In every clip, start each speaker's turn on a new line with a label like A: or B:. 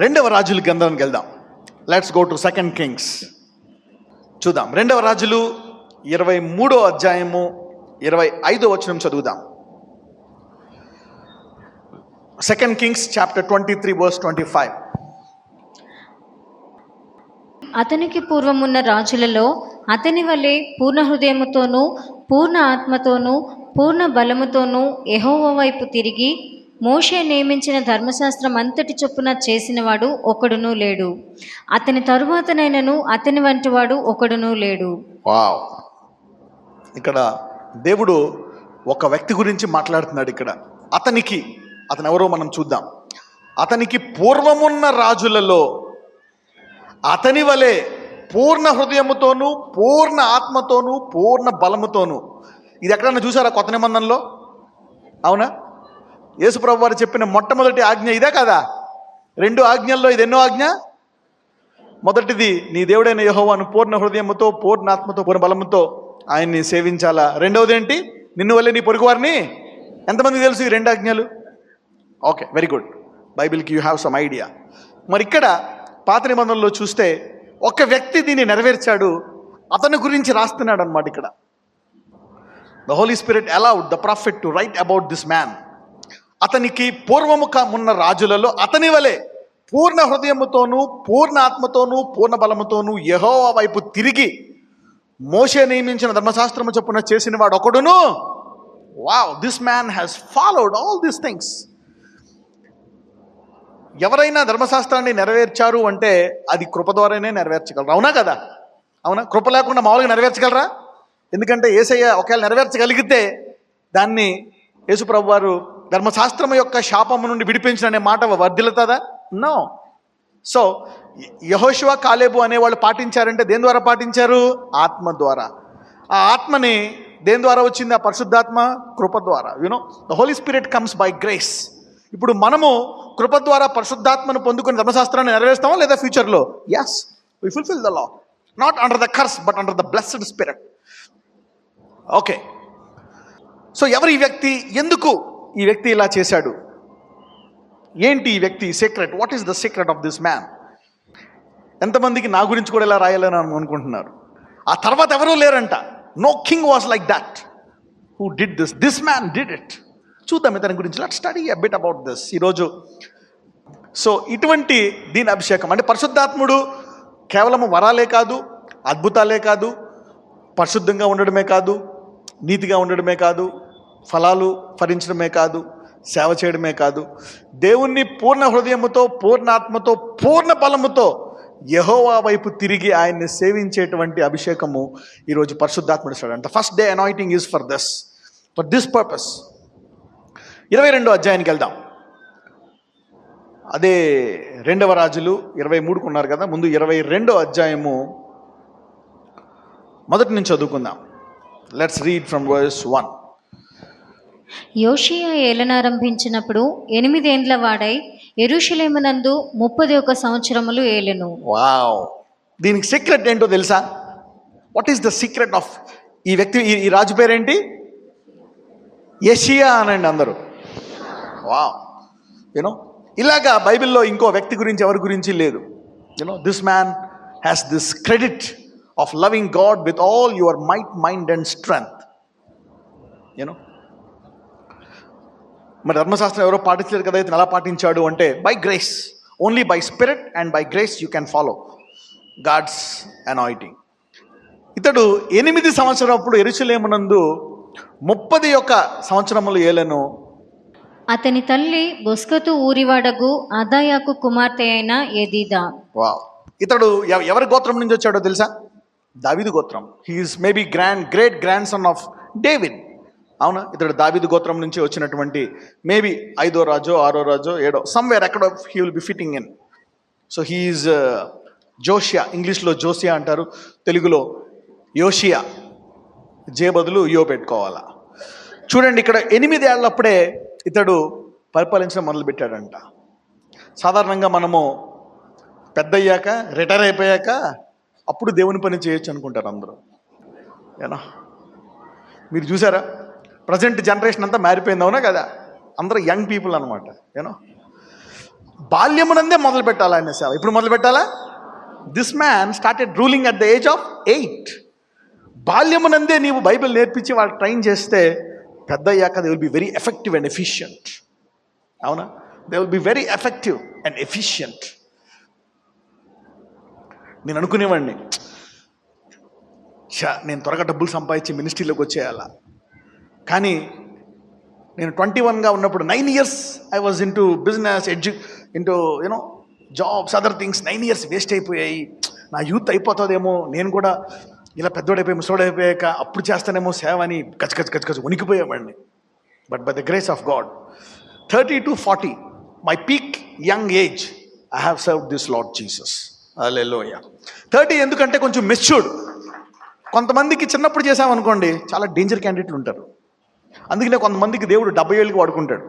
A: రెండవ రాజుల గ్రంథానికి వెళ్దాం. Let's go to second Kings. చూద్దాం. రెండవ రాజులు 23వ అధ్యాయము 25వ వచనం చదువుదాం. Second Kings chapter 23 verse 25.
B: అతనికి పూర్వమున్న రాజులలో అతని వలె పూర్ణ హృదయముతోనూ పూర్ణ ఆత్మతోనూ పూర్ణ బలముతోనూ యెహోవా వైపు తిరిగి మోషే నియమించిన ధర్మశాస్త్రం అంతటి చొప్పున చేసినవాడు ఒకడునూ లేడు. అతని తరువాతనైనను అతని వంటివాడు ఒకడునూ లేడు.
A: వావ్! ఇక్కడ దేవుడు ఒక వ్యక్తి గురించి మాట్లాడుతున్నాడు. ఇక్కడ అతను ఎవరో మనం చూద్దాం. అతనికి పూర్వమున్న రాజులలో అతని వలె పూర్ణ హృదయముతోనూ పూర్ణ ఆత్మతోనూ పూర్ణ బలముతోనూ. ఇది ఎక్కడన్నా చూసారా కొత్త నిబంధనలో? అవునా? యేసుప్రభు వారు చెప్పిన మొట్టమొదటి ఆజ్ఞ ఇదే కదా? 2 ఆజ్ఞల్లో ఇది ఎన్నో ఆజ్ఞ? మొదటిది, నీ దేవుడైన యెహోవాను పూర్ణ హృదయముతో పూర్ణ ఆత్మతో పూర్ణ బలముతో ఆయన్ని సేవించాలా. రెండవది ఏంటి? నిన్ను వల్లే నీ పొరుగువారిని. ఎంతమందికి తెలుసు ఈ 2 ఆజ్ఞలు? Okay, very good. బైబిల్కి యూ హ్యావ్ సమ్ ఐడియా. మరి ఇక్కడ పాత నిబంధనలో చూస్తే ఒక వ్యక్తి దీన్ని నెరవేర్చాడు. అతని గురించి రాస్తున్నాడు అనమాట ఇక్కడ. The Holy Spirit allowed the prophet to write about this man. అతనికి పూర్వమున్న రాజులలో అతని వలె పూర్ణ హృదయముతోనూ పూర్ణ ఆత్మతోనూ పూర్ణ బలముతోనూ యెహోవా వైపు తిరిగి మోషే నియమించిన ధర్మశాస్త్రము చొప్పున చేసిన వాడు ఒకడును. Wow! This man has followed all these things. ఎవరైనా ధర్మశాస్త్రాన్ని నెరవేర్చారు అంటే అది కృప ద్వారానే నెరవేర్చగలరు. అవునా కదా? అవునా? కృప లేకుండా మామూలుగా నెరవేర్చగలరా? ఎందుకంటే యేసయ్య ఒకవేళ నెరవేర్చగలిగితే దాన్ని యేసుప్రభు వారు ధర్మశాస్త్రం యొక్క శాపము నుండి విడిపించిన అనే మాట వర్ధిల్లుతుందా? నో. సో యెహోషువ కాలేబు అనేవాళ్ళు పాటించారంటే దేని ద్వారా పాటించారు? ఆత్మ ద్వారా. ఆ ఆత్మని దేని ద్వారా వచ్చింది? ఆ పరిశుద్ధాత్మ కృప ద్వారా. You know the Holy Spirit comes by grace. ఇప్పుడు మనము కృప ద్వారా పరిశుద్ధాత్మను పొందుకుని ధర్మశాస్త్రాన్ని నెరవేరుస్తామా లేదా ఫ్యూచర్లో? Yes, we fulfil the law, not under the curse but under the blessed spirit. Okay, so ఎవరు ఈ వ్యక్తి? ఎందుకు ఈ వ్యక్తి ఇలా చేశాడు? ఏంటి ఈ వ్యక్తి secret? What is the secret of this man? ఎంతమందికి నా గురించి కూడా ఇలా రాయాలని అనుకుంటున్నారు? ఆ తర్వాత ఎవరూ లేరంట. No king was like that who did this. This man did it. చూద్దాం ఇతని గురించి. Let's study a bit about this ఈరోజు. సో ఇటువంటి దీని అభిషేకం అంటే పరిశుద్ధాత్ముడు కేవలం వరాలే కాదు, అద్భుతాలే కాదు, పరిశుద్ధంగా ఉండడమే కాదు, నీతిగా ఉండడమే కాదు, ఫలాలు ఫలించడమే కాదు, సేవ చేయడమే కాదు, దేవుణ్ణి పూర్ణ హృదయముతో పూర్ణ ఆత్మతో పూర్ణ బలముతో యెహోవా వైపు తిరిగి ఆయన్ని సేవించేటువంటి అభిషేకము ఈరోజు పరిశుద్ధాత్ముడు ఇస్తాడు. అంటే first day anointing is for this purpose. 22వ అధ్యాయానికి వెళ్దాం. అదే 2వ రాజులు 23కు ఉన్నారు కదా, ముందు 22వ అధ్యాయము మొదటి నుంచి చదువుకుందాం. Let's read from verse 1.
B: యోషియా ఏలనారంభించినప్పుడు 8 ఏండ్ల వాడై యెరూషలేమునందు 31 సంవత్సరములు ఏలెను.
A: వావ్! దీనికి సీక్రెట్ ఏంటో తెలుసా? What is the secret of ఈ వ్యక్తి? ఈ రాజు పేరేంటి? యెషయా అనండి అందరూ. వావ్! యూనో ఇలాగా బైబిల్లో ఇంకో వ్యక్తి గురించి ఎవరి గురించి లేదు. You know this man has this credit of loving God with all your might, mind and strength. You know మరి ధర్మశాస్త్రం ఎవరో పాటించలేదు కదా, ఇతను ఎలా పాటించాడు అంటే by grace, only by spirit and by grace you can follow God's anointing. ఇతడు 8 సంవత్సరప్పుడు యెరూషలేమునందు 31 సంవత్సరములు ఏలెను.
B: అతని తల్లి బొస్కతు ఊరివాడగు అదాయాకు కుమార్తె అయిన ఎదీదా.
A: వావ్! ఇతడు ఎవరి గోత్రం నుంచి వచ్చాడో తెలుసా? దావీదు గోత్రం. He's maybe great grandson of David. అవునా? ఇతడు దావీదు గోత్రం నుంచి వచ్చినటువంటి మేబీ 5వ రాజో 6వ రాజో 7వ సమ్వేర్ ఎక్కడ he will be fitting in. So he is Josiah. ఇంగ్లీష్లో జోసియా అంటారు, తెలుగులో యోషియా. జే బదులు యో పెట్టుకోవాలా. చూడండి, ఇక్కడ 8 ఏళ్ళప్పుడే ఇతడు పరిపాలించడం మొదలుపెట్టాడంట. సాధారణంగా మనము పెద్దయ్యాక రిటైర్ అయిపోయాక అప్పుడు దేవుని పని చేయొచ్చు అనుకుంటారు అందరూ. ఏనా మీరు చూసారా? ప్రజెంట్ జనరేషన్ అంతా మారిపోయింది. అవునా కదా? అందరూ యంగ్ పీపుల్ అనమాట. యూనో బాల్యమునందే మొదలు పెట్టాలా ఆయన సేవ. ఇప్పుడు మొదలు పెట్టాలా? This man started ruling at the age of 8. బాల్యమునందే నీవు బైబిల్ నేర్పించి వాళ్ళు ట్రైన్ చేస్తే పెద్ద అయ్యాక they will be very effective and efficient. అవునా? They will be very effective and efficient. నేను అనుకునేవాడిని, నేను త్వరగా డబ్బులు సంపాదించి మినిస్ట్రీలోకి వచ్చేయాలా. కానీ నేను 21గా ఉన్నప్పుడు 9 years I was in to business, into jobs, other things. 9 years waste అయిపోయాయి. నా యూత్ అయిపోతుందేమో, నేను కూడా ఇలా పెద్దోడైపోయి ముసోడైపోయాక అప్పుడు చేస్తానేమో సేవ అని గచ్చ ఉనికిపోయేవాడిని. But by the grace of God 30 to 40 my peak young age I have served this Lord Jesus. Hallelujah. 30 ఎందుకంటే కొంచెం మెచ్యూర్డ్. కొంతమందికి చిన్నప్పుడు చేసామనుకోండి చాలా డేంజర్ క్యాండిడేట్లు ఉంటారు. అందుకనే కొంతమందికి దేవుడు 70 ఏళ్ళకి వాడుకుంటాడు.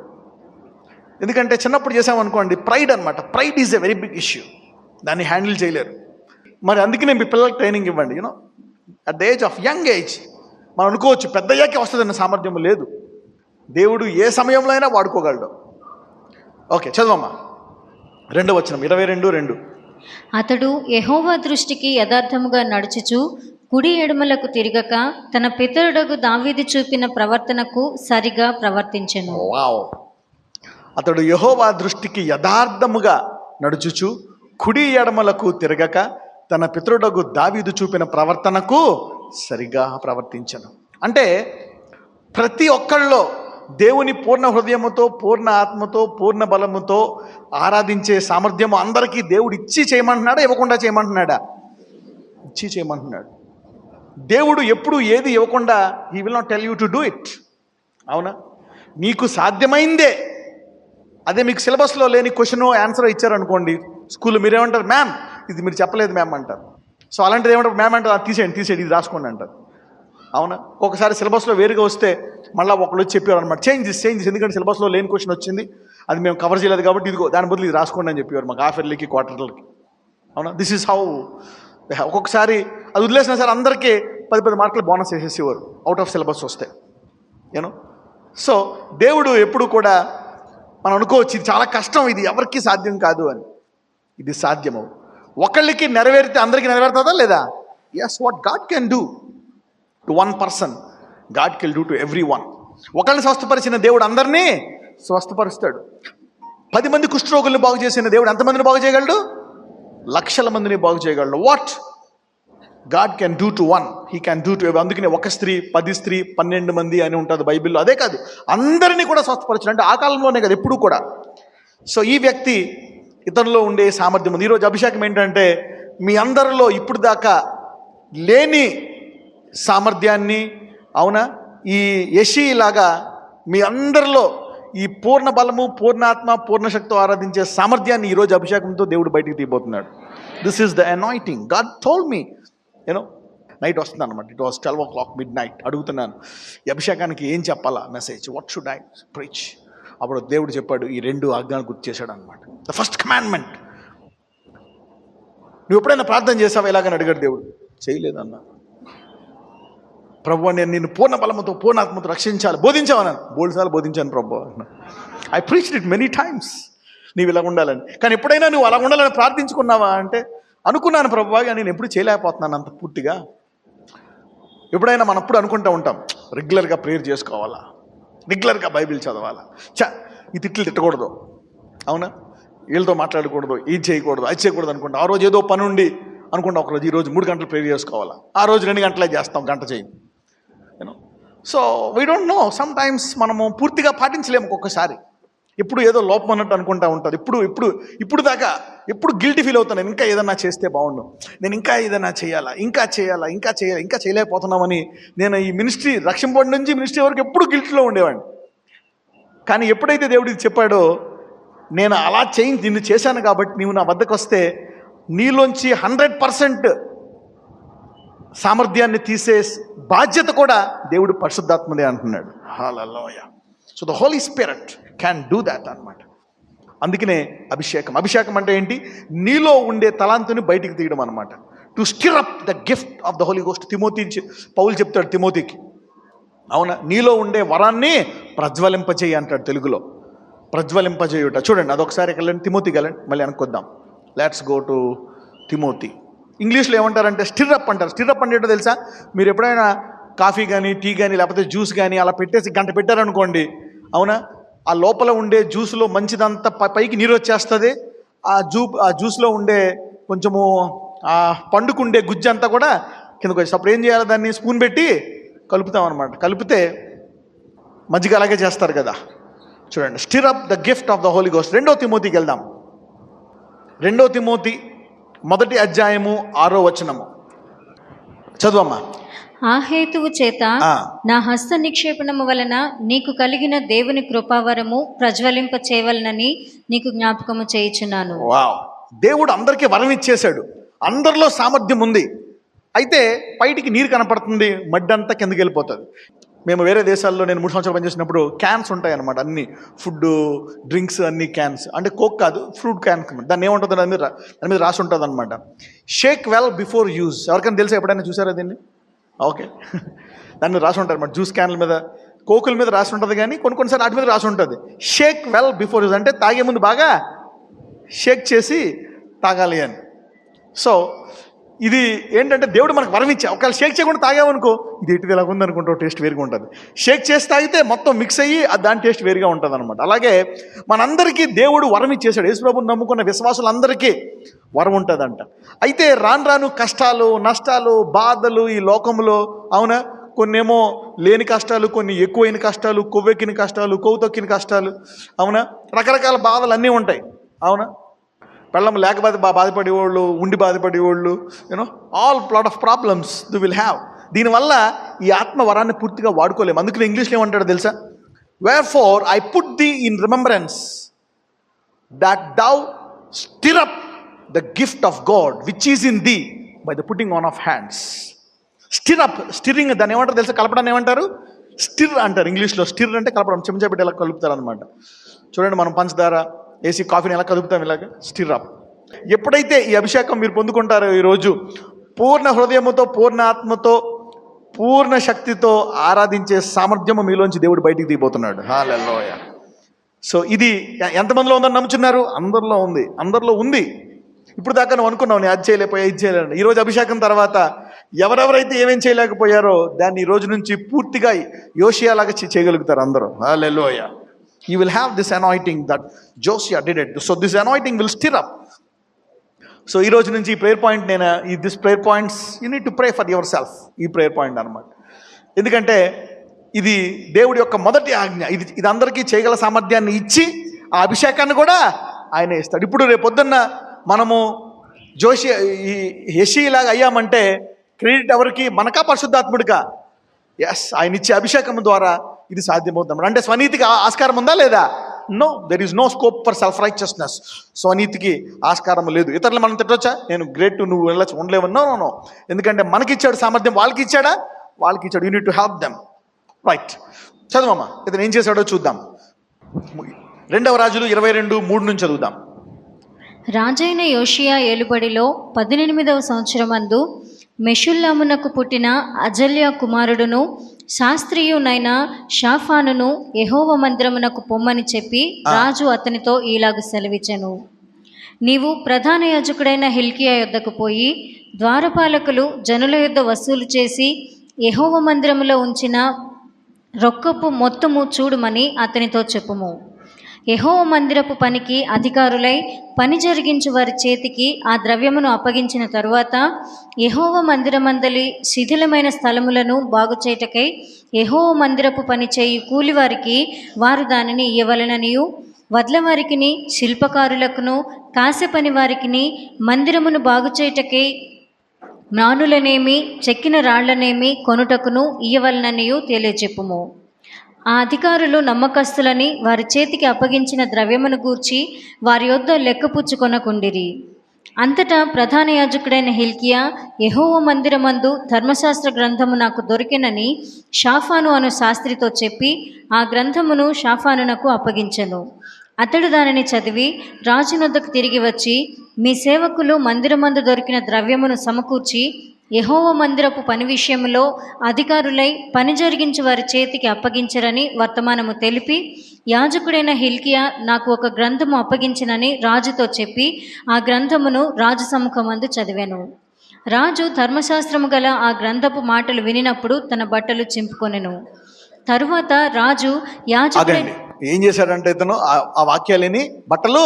A: ఎందుకంటే చిన్నప్పుడు చేసామనుకోండి ప్రైడ్ అనమాట. Pride is a very big issue. దాన్ని హ్యాండిల్ చేయలేరు. మరి అందుకనే మీ పిల్లలకు ట్రైనింగ్ ఇవ్వండి. At the age of young age. మనం అనుకోవచ్చు పెద్ద అయ్యాకే వస్తుందన్న సామర్థ్యం లేదు. దేవుడు ఏ సమయంలో అయినా వాడుకోగలడు. ఓకే, చదవమ్మా 2వ వచనం 22:2.
B: అతడు యెహోవా దృష్టికి యథార్థముగా నడుచుచు కుడి ఎడమలకు తిరగక తన పితరుడగు దావీదు చూపిన ప్రవర్తనకు సరిగా ప్రవర్తించెను.
A: వావ్. అతడు యెహోవా దృష్టికి యథార్థముగా నడుచుచు కుడి ఎడమలకు తిరగక తన పితరుడగు దావీదు చూపిన ప్రవర్తనకు సరిగా ప్రవర్తించెను. అంటే ప్రతి ఒక్కళ్ళలో దేవుని పూర్ణ హృదయముతో, పూర్ణ ఆత్మతో, పూర్ణ బలముతో ఆరాధించే సామర్థ్యము అందరికీ దేవుడు ఇచ్చి చేయమంటున్నాడా, ఇవ్వకుండా చేయమంటున్నాడా? ఇచ్చి చేయమంటున్నాడు. దేవుడు ఎప్పుడు ఏది ఇవ్వకుండా he will not tell you to do it. అవునా? మీకు సాధ్యమైందే. అదే మీకు సిలబస్లో లేని క్వశ్చన్ ఆన్సర్ ఇచ్చారనుకోండి స్కూల్లో, మీరేమంటారు? మ్యామ్ ఇది మీరు చెప్పలేదు మ్యామ్ అంటారు. సో అలాంటిది ఏమంటారు? మ్యామ్ అంటారు తీసేయండి ఇది రాసుకోండి అంటారు. అవునా? ఒకసారి సిలబస్లో వేరుగా వస్తే మళ్ళీ ఒకళ్ళు వచ్చి చెప్పారు అనమాట, చేంజ్ దిస్ ఎందుకంటే సిలబస్లో లేని క్వశ్చన్ వచ్చింది, అది మేము కవర్ చేయలేదు కాబట్టి ఇదిగో దాని బదులు ఇది రాసుకోండి అని చెప్పేవారు మాకు హాఫ్ ఇయర్లీకి, క్వార్టర్లకి. అవునా? This is how. ఒక్కొక్కసారి అది వదిలేసినా సరే అందరికీ 10 మార్కులు బోనస్ వేసేసేవారు అవుట్ ఆఫ్ సిలబస్ వస్తే. సో దేవుడు ఎప్పుడు కూడా మనం అనుకోవచ్చు ఇది చాలా కష్టం, ఇది ఎవరికి సాధ్యం కాదు అని. ఇది సాధ్యము. ఒకళ్ళకి నెరవేరితే అందరికీ నెరవేరుతుందా లేదా? Yes, what God can do to one person God can do to everyone. ఒకళ్ళని స్వస్థపరిచిన దేవుడు అందరినీ స్వస్థపరుస్తాడు. 10 మంది కుష్ఠరోగుల్ని బాగు చేసిన దేవుడు ఎంతమందిని బాగు చేయగలడు? లక్షల మందిని బాగు చేయగలడు. What God can do to one, he can do to. అందుకనే ఒక స్త్రీ 10 స్త్రీ 12 మంది అని ఉంటుంది బైబిల్లో. అదే కాదు, అందరినీ కూడా స్వస్థపరచడం అంటే ఆ కాలంలోనే కదా, ఎప్పుడు కూడా. సో ఈ వ్యక్తి ఇతరులో ఉండే సామర్థ్యం ఉంది. ఈరోజు అభిషేకం ఏంటంటే మీ అందరిలో ఇప్పుడు దాకా లేని సామర్థ్యాన్ని, అవునా, ఈ యెషీలాగా మీ అందరిలో ఈ పూర్ణ బలము, పూర్ణాత్మ, పూర్ణ శక్తితో ఆరాధించే సామర్థ్యాన్ని ఈరోజు అభిషేకంతో దేవుడు బయటికి తీయబోతున్నాడు. This is the anointing. God told me night వస్తుంది అనమాట. It was 12 o'clock midnight. అడుగుతున్నాను ఈ అభిషేకానికి ఏం చెప్పాలా message, what should I preach. అప్పుడు దేవుడు చెప్పాడు, ఈ 2 ఆజ్ఞలు గుర్తు చేశాడు అనమాట. The first commandment. నువ్వు ఎప్పుడైనా ప్రార్థన చేసావా ఇలాగని అడిగాడు దేవుడు. చేయలేదన్నా. ప్రభు నేను నిన్ను పూర్ణ బలముతో, పూర్ణాత్మతో రక్షించాలి, బోధించావన్నాను. 3 సార్లు బోధించాను ప్రభు. I preached it many times. నీవు ఇలా ఉండాలని. కానీ ఎప్పుడైనా నువ్వు అలా ఉండాలని ప్రార్థించుకున్నావా అంటే అనుకున్నాను ప్రభు, కానీ నేను ఎప్పుడు చేయలేకపోతున్నాను అంత పూర్తిగా. ఎప్పుడైనా మనం అప్పుడు అనుకుంటూ ఉంటాం రెగ్యులర్గా ప్రేయర్ చేసుకోవాలా, రెగ్యులర్గా బైబిల్ చదవాలా, ఈ తిట్లు తిట్టకూడదు, అవునా, వీళ్ళతో మాట్లాడకూడదు, ఇది చేయకూడదు, అది చేయకూడదు అనుకుంటా. ఆ రోజు ఏదో పని ఉండి అనుకుంటా ఒకరోజు ఈరోజు 3 గంటలు ప్రేయర్ చేసుకోవాలా, ఆ రోజు 2 గంటలే చేస్తాం, గంట చేయం. So we don't know. Some times మనము పూర్తిగా పాటించలేము. ఒక్కొక్కసారి ఎప్పుడు ఏదో లోపం అన్నట్టు అనుకుంటా ఉంటుంది. ఇప్పుడు దాకా ఎప్పుడు గిల్టీ ఫీల్ అవుతాను, నేను ఇంకా ఏదన్నా చేస్తే బాగుండు, నేను ఇంకా ఏదైనా చేయాలా, ఇంకా చేయలేకపోతున్నామని. నేను ఈ మినిస్ట్రీ రక్షింపడి నుంచి మినిస్ట్రీ వరకు ఎప్పుడు గిల్టీలో ఉండేవాడిని. కానీ ఎప్పుడైతే దేవుడికి చెప్పాడో నేను అలా నిన్ను చేశాను కాబట్టి నీవు నా వద్దకు వస్తే నీలోంచి 100% సామర్థ్యాన్ని తీసే బాధ్యత కూడా దేవుడు పరిశుద్ధాత్మదే అంటున్నాడు. Hallelujah. So the Holy Spirit can do that అన్నమాట. అందుకనే అభిషేకం అంటే ఏంటి? నీలో ఉండే తలాంతుని బయటికి తీయడం అనమాట. To stir up the gift of the Holy Ghost. పౌలు చెప్తాడు తిమోతికి, అవునా, నీలో ఉండే వరాన్ని ప్రజ్వలింపచేయి అంటాడు తెలుగులో. ప్రజ్వలింపజేయుట. చూడండి అదొకసారి వెళ్ళండి, తిమోతికి వెళ్ళండి, మళ్ళీ అనుకొద్దాం. Let's go to Timothy. ఇంగ్లీష్లో ఏమంటారంటే స్టిర్అప్ అంటారు. స్టిర్అప్ అంటే ఏంటో తెలుసా? మీరు ఎప్పుడైనా కాఫీ కానీ టీ కానీ లేకపోతే జ్యూస్ కానీ అలా పెట్టేసి గంట పెట్టారనుకోండి, అవునా, ఆ లోపల ఉండే జ్యూస్లో మంచిదంతా పైకి నీరు వచ్చేస్తుంది. ఆ జ్యూస్లో ఉండే కొంచెము ఆ పండుకుండే గుజ్జు అంతా కూడా కిందకు వచ్చి, అప్పుడు ఏం చేయాలి, దాన్ని స్పూన్ పెట్టి కలుపుతాం అనమాట. కలిపితే మజ్జిగ అలాగే చేస్తారు కదా. చూడండి, stir up the gift of the Holy Ghost. 2 తిమోతికి వెళ్దాం. 2 తిమోతి 1వ అధ్యాయము 6వ వచనము చదువమ్మా.
B: ఆ హేతువు చేత నా హస్త నిక్షేపణము వలన నీకు కలిగిన దేవుని కృపావరము ప్రజ్వలింప చేయవలనని నీకు జ్ఞాపకము చేయుచున్నాను.
A: వావ్, దేవుడు అందరికీ వరం ఇచ్చేశాడు, అందరిలో సామర్థ్యం ఉంది. అయితే బయటికి నీరు కనపడుతుంది, మడ్డి అంతా కిందకి వెళ్ళిపోతుంది. మేము వేరే దేశాల్లో నేను 3 సంవత్సరాలు పనిచేసినప్పుడు క్యాన్స్ ఉంటాయి అన్నమాట, అన్ని ఫుడ్ డ్రింక్స్ అన్ని క్యాన్స్, అంటే కోక్ కాదు, ఫ్రూట్ క్యాన్స్. దాన్ని ఏముంటుంది, దాని మీద రాసి ఉంటుంది అనమాట, షేక్ వెల్ బిఫోర్ యూజ్. ఎవరికైనా తెలుసా, ఎప్పుడైనా చూసారా దీన్ని? ఓకే, దాని మీద రాసి ఉంటుంది అనమాట. జ్యూస్ క్యాన్ల మీద, కోకుల మీద రాసి ఉంటుంది, కానీ కొన్నిసార్లు వాటి మీద రాసి ఉంటుంది షేక్ వెల్ బిఫోర్ యూజ్, అంటే తాగే ముందు బాగా షేక్ చేసి తాగాలి అని. సో ఇది ఏంటంటే దేవుడు మనకు వరం ఇచ్చా. ఒకవేళ షేక్ చేయకుండా తాగామనుకో, ఇది ఎటు ఇలాగ ఉంది అనుకుంటావు, టేస్ట్ వేరుగా ఉంటుంది. షేక్ చేసి తాగితే మొత్తం మిక్స్ అయ్యి దాని టేస్ట్ వేరుగా ఉంటుంది అనమాట. అలాగే మనందరికీ దేవుడు వరం ఇచ్చేసాడు. యేసుప్రభుని నమ్ముకున్న విశ్వాసులందరికీ వరం ఉంటుందంట. అయితే రాను రాను కష్టాలు, నష్టాలు, బాధలు ఈ లోకంలో, అవునా, కొన్నేమో లేని కష్టాలు, కొన్ని ఎక్కువైన కష్టాలు, కొవ్వెక్కిన కష్టాలు, కొవ్వు తొక్కిన కష్టాలు, అవునా, రకరకాల బాధలు అన్నీ ఉంటాయి. అవునా, పెళ్ళం లేకపోతే బాధపడేవాళ్ళు, ఉండి బాధపడేవాళ్ళు, you know, all plot of problems they will have. దీనివల్ల ఈ ఆత్మ వరాన్ని పూర్తిగా వాడుకోలేము. అందుకని ఇంగ్లీష్లో ఏమంటాడో తెలుసా? Wherefore I put thee in remembrance that thou stir up the gift of God which is in thee by the putting on of hands. Stir up, stirring, దాన్ని ఏమంటారు తెలుసా? కలపడాన్ని ఏమంటారు? స్టిర్ అంటారు ఇంగ్లీష్లో. స్టిర్ అంటే కలపడం, చెంచా పెట్టి ఎలా కలుపుతారు అనమాట. చూడండి, మనం పంచదార వేసి కాఫీని ఎలా కదుపుతాం, ఇలాగ స్టిర్ అప్. ఎప్పుడైతే ఈ అభిషేకం మీరు పొందుకుంటారో ఈరోజు, పూర్ణ హృదయముతో, పూర్ణ ఆత్మతో, పూర్ణ శక్తితో ఆరాధించే సామర్థ్యము మీలోంచి దేవుడు బయటికి దిగిపోతున్నాడు. హల్లెలూయా. సో ఇది ఎంతమందిలో ఉందని నమ్ముచున్నారు? అందరిలో ఉంది, అందరిలో ఉంది. ఇప్పుడు దాకా నువ్వు అనుకున్నావు నేను అది చేయలేకపోయా, ఇది చేయలేను. ఈరోజు అభిషేకం తర్వాత ఎవరెవరైతే ఏమేం చేయలేకపోయారో దాన్ని ఈ రోజు నుంచి పూర్తిగా యోషియాలాగా చేయగలుగుతారు అందరూ. హల్లెలూయా. You will have this anointing that Josiah did it. So this anointing will stir up. So ఈ రోజు నుంచి ఈ ప్రేయర్ పాయింట్, నేను this prayer points you need to pray for your self. ఈ ప్రేయర్ పాయింట్ అనమాట. ఎందుకంటే ఇది దేవుడి యొక్క మొదటి ఆజ్ఞ. ఇది అందరికీ చేయగల సామర్థ్యాన్ని ఇచ్చి ఆ అభిషేకాన్ని కూడా ఆయనే ఇస్తాడు. ఇప్పుడు రేపొద్దున్న మనము యెషీలాగా అయ్యామంటే క్రెడిట్ ఎవరికి? మనకా, పరిశుద్ధాత్ముడికా? ఎస్, ఆయన ఇచ్చే అభిషేకం ద్వారా ఇది సాధ్యమవుతుంది. అంటే స్వనీతికి ఆస్కారం ఉందా లేదా? No, there is no scope for self righteousness. స్వనీతికి ఆస్కారం లేదు. ఇతరులు మనం తిట్టొచ్చా? నేను గ్రేట్, నువ్వు వెళ్ళచ్చు, ఉండలేవు? No no no. ఎందుకంటే మనకిచ్చాడు సామర్థ్యం, వాళ్ళకి ఇచ్చాడా? వాళ్ళకి ఇచ్చాడు. You need to help them. Right, చదువమ్మా. ఇతను ఏం చేశాడో చూద్దాం. 2వ రాజులు 22:3 నుంచి చదువుదాం.
B: రాజైన యోషియా ఏలుబడిలో 18వ సంవత్సరమందు మెషుల్లామునకు పుట్టిన అజల్యా కుమారుడును శాస్త్రీయునైన షాఫానును యెహోవా మందిరమునకు పొమ్మని చెప్పి రాజు అతనితో ఈలాగు సెలవిచ్చెను. నీవు ప్రధాన యాజకుడైన హిల్కియా యొద్దకు పోయి ద్వారపాలకులు జనుల యొద్ద వసూలు చేసి యెహోవా మందిరములో ఉంచిన రొక్కపు మొత్తము చూడుమని అతనితో చెప్పుము. యెహోవా మందిరపు పనికి అధికారులై పని జరిగించు వారి చేతికి ఆ ద్రవ్యమును అప్పగించిన తరువాత యెహోవా మందిరమందలి శిథిలమైన స్థలములను బాగుచేయటకై యెహోవా మందిరపు పని చేయు కూలివారికి వారు దానిని ఇయ్యవలెననియు, వడ్లవారికిని, శిల్పకారులకును, కాసె పని వారికిని మందిరమును బాగుచేయటకై మ్రానులనేమి, చెక్కిన రాళ్లనేమి కొనుటకును ఇయ్యవలననియు తెలియచెప్పుము. ఆ అధికారులు నమ్మకస్తులని వారి చేతికి అప్పగించిన ద్రవ్యమును గూర్చి వారి యొద్ద లెక్కపుచ్చుకొనకుండిరి. అంతటా ప్రధాన యాజకుడైన హిల్కియా యెహోవా మందిరమందు ధర్మశాస్త్ర గ్రంథము నాకు దొరికినని షాఫాను అను శాస్త్రితో చెప్పి ఆ గ్రంథమును షాఫానునకు అప్పగించెను. అతడు దానిని చదివి రాజునొద్దకు తిరిగి వచ్చి, మీ సేవకులు మందిరమందు దొరికిన ద్రవ్యమును సమకూర్చి యెహోవా మందిరపు పని విషయంలో అధికారులై పని జరిగించి వారి చేతికి అప్పగించరని వర్తమానము తెలిపి యాజకుడైన హిల్కియా నాకు ఒక గ్రంథము అప్పగించినని రాజుతో చెప్పి ఆ గ్రంథమును రాజు సముఖమందు చదివాను. రాజు ధర్మశాస్త్రము గల ఆ గ్రంథపు మాటలు వినినప్పుడు తన బట్టలు చింపుకొనెను. తరువాత రాజు యాజకుడైన
A: ఆగండి. ఏం చేశాడంటే ఇతను ఆ వాక్యాలని బట్టలు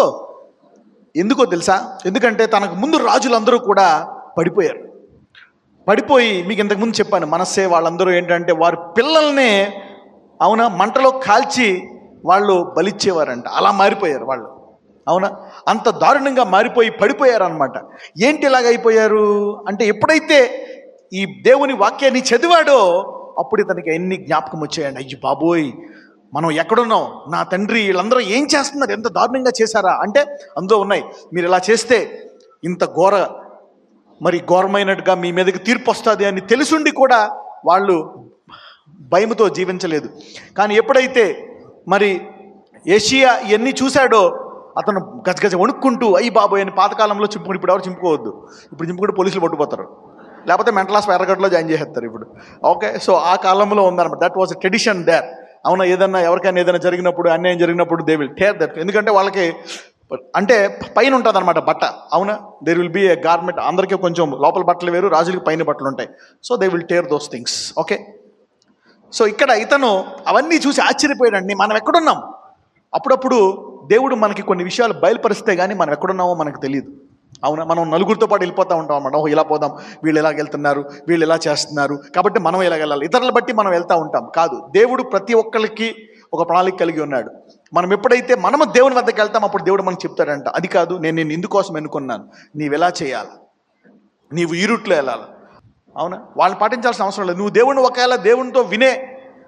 A: ఎందుకో తెలుసా? ఎందుకంటే తనకు ముందు రాజులందరూ కూడా పడిపోయారు. పడిపోయి మీకు ఇంతకుముందు చెప్పాను, మనస్సే వాళ్ళందరూ ఏంటంటే వారి పిల్లల్నే అవునా మంటలో కాల్చి వాళ్ళు బలిచ్చేవారంట. అలా మారిపోయారు వాళ్ళు. అవునా, అంత దారుణంగా మారిపోయి పడిపోయారు అనమాట. ఏంటి ఇలాగ అయిపోయారు అంటే ఎప్పుడైతే ఈ దేవుని వాక్యాన్ని చదివాడో అప్పుడు ఇతనికి ఎన్ని జ్ఞాపకం వచ్చాయండి. అయ్యి బాబోయ్, మనం ఎక్కడున్నాం, నా తండ్రి వీళ్ళందరూ ఏం చేస్తున్నారు, ఎంత దారుణంగా చేశారా అంటే అందులో ఉన్నాయి. మీరు ఇలా చేస్తే ఇంత ఘోరమైనట్టుగా మీ మీదకి తీర్పు వస్తుంది అని తెలుసుండి కూడా వాళ్ళు భయముతో జీవించలేదు. కానీ ఎప్పుడైతే మరి ఏషియా ఇవన్నీ చూశాడో అతను గజగజ వణుక్కుంటూ అయ్యి బాబోయ్ అని పాతకాలంలో చింపుకుని, ఇప్పుడు ఎవరు చింపుకోవద్దు, ఇప్పుడు చింపుకుంటే పోలీసులు పట్టుకుపోతారు, లేకపోతే మెంటల్ హాస్పిటల్ ఎర్రగడ్డలో జాయిన్ చేసేస్తారు ఇప్పుడు. ఓకే, సో ఆ కాలంలో ఉందన్నమాట. That was a tradition there. అవునా, ఏదన్నా ఎవరికైనా ఏదైనా జరిగినప్పుడు, అన్యాయం జరిగినప్పుడు దే విల్ టేర్ దట్. ఎందుకంటే వాళ్ళకి అంటే పైన ఉంటుంది అనమాట బట్ట. అవునా, there will be a garment. అందరికీ కొంచెం లోపల బట్టలు వేరు, రాజులకి పైన బట్టలు ఉంటాయి. So they will tear those things. Okay, so ఇక్కడ ఇతను అవన్నీ చూసి ఆశ్చర్యపోయాడండి. మనం ఎక్కడున్నాం? అప్పుడప్పుడు దేవుడు మనకి కొన్ని విషయాలు బయలుపరిస్తే కానీ మనం ఎక్కడున్నామో మనకు తెలియదు. అవునా, మనం నలుగురితో పాటు వెళ్ళిపోతూ ఉంటాం అన్నమాట. ఓహో ఇలా పోదాం, వీళ్ళు ఎలాగ వెళ్తున్నారు, వీళ్ళు ఎలా చేస్తున్నారు కాబట్టి మనం ఎలాగ వెళ్ళాలి, ఇతరుల బట్టి మనం వెళ్తూ ఉంటాం. కాదు, దేవుడు ప్రతి ఒక్కరికి ఒక ప్రణాళిక కలిగి ఉన్నాడు. మనం ఎప్పుడైతే మనము దేవుని వద్దకు వెళ్తాం అప్పుడు దేవుడు మనకు చెప్తాడంట, అది కాదు నేను ఇందుకోసం ఎన్నుకున్నాను, నీవు ఎలా చేయాలి, నీవు ఈ రూట్లో వెళ్ళాలి. అవునా, వాళ్ళని పాటించాల్సిన అవసరం లేదు. నువ్వు దేవుడిని ఒకవేళ దేవునితో వినే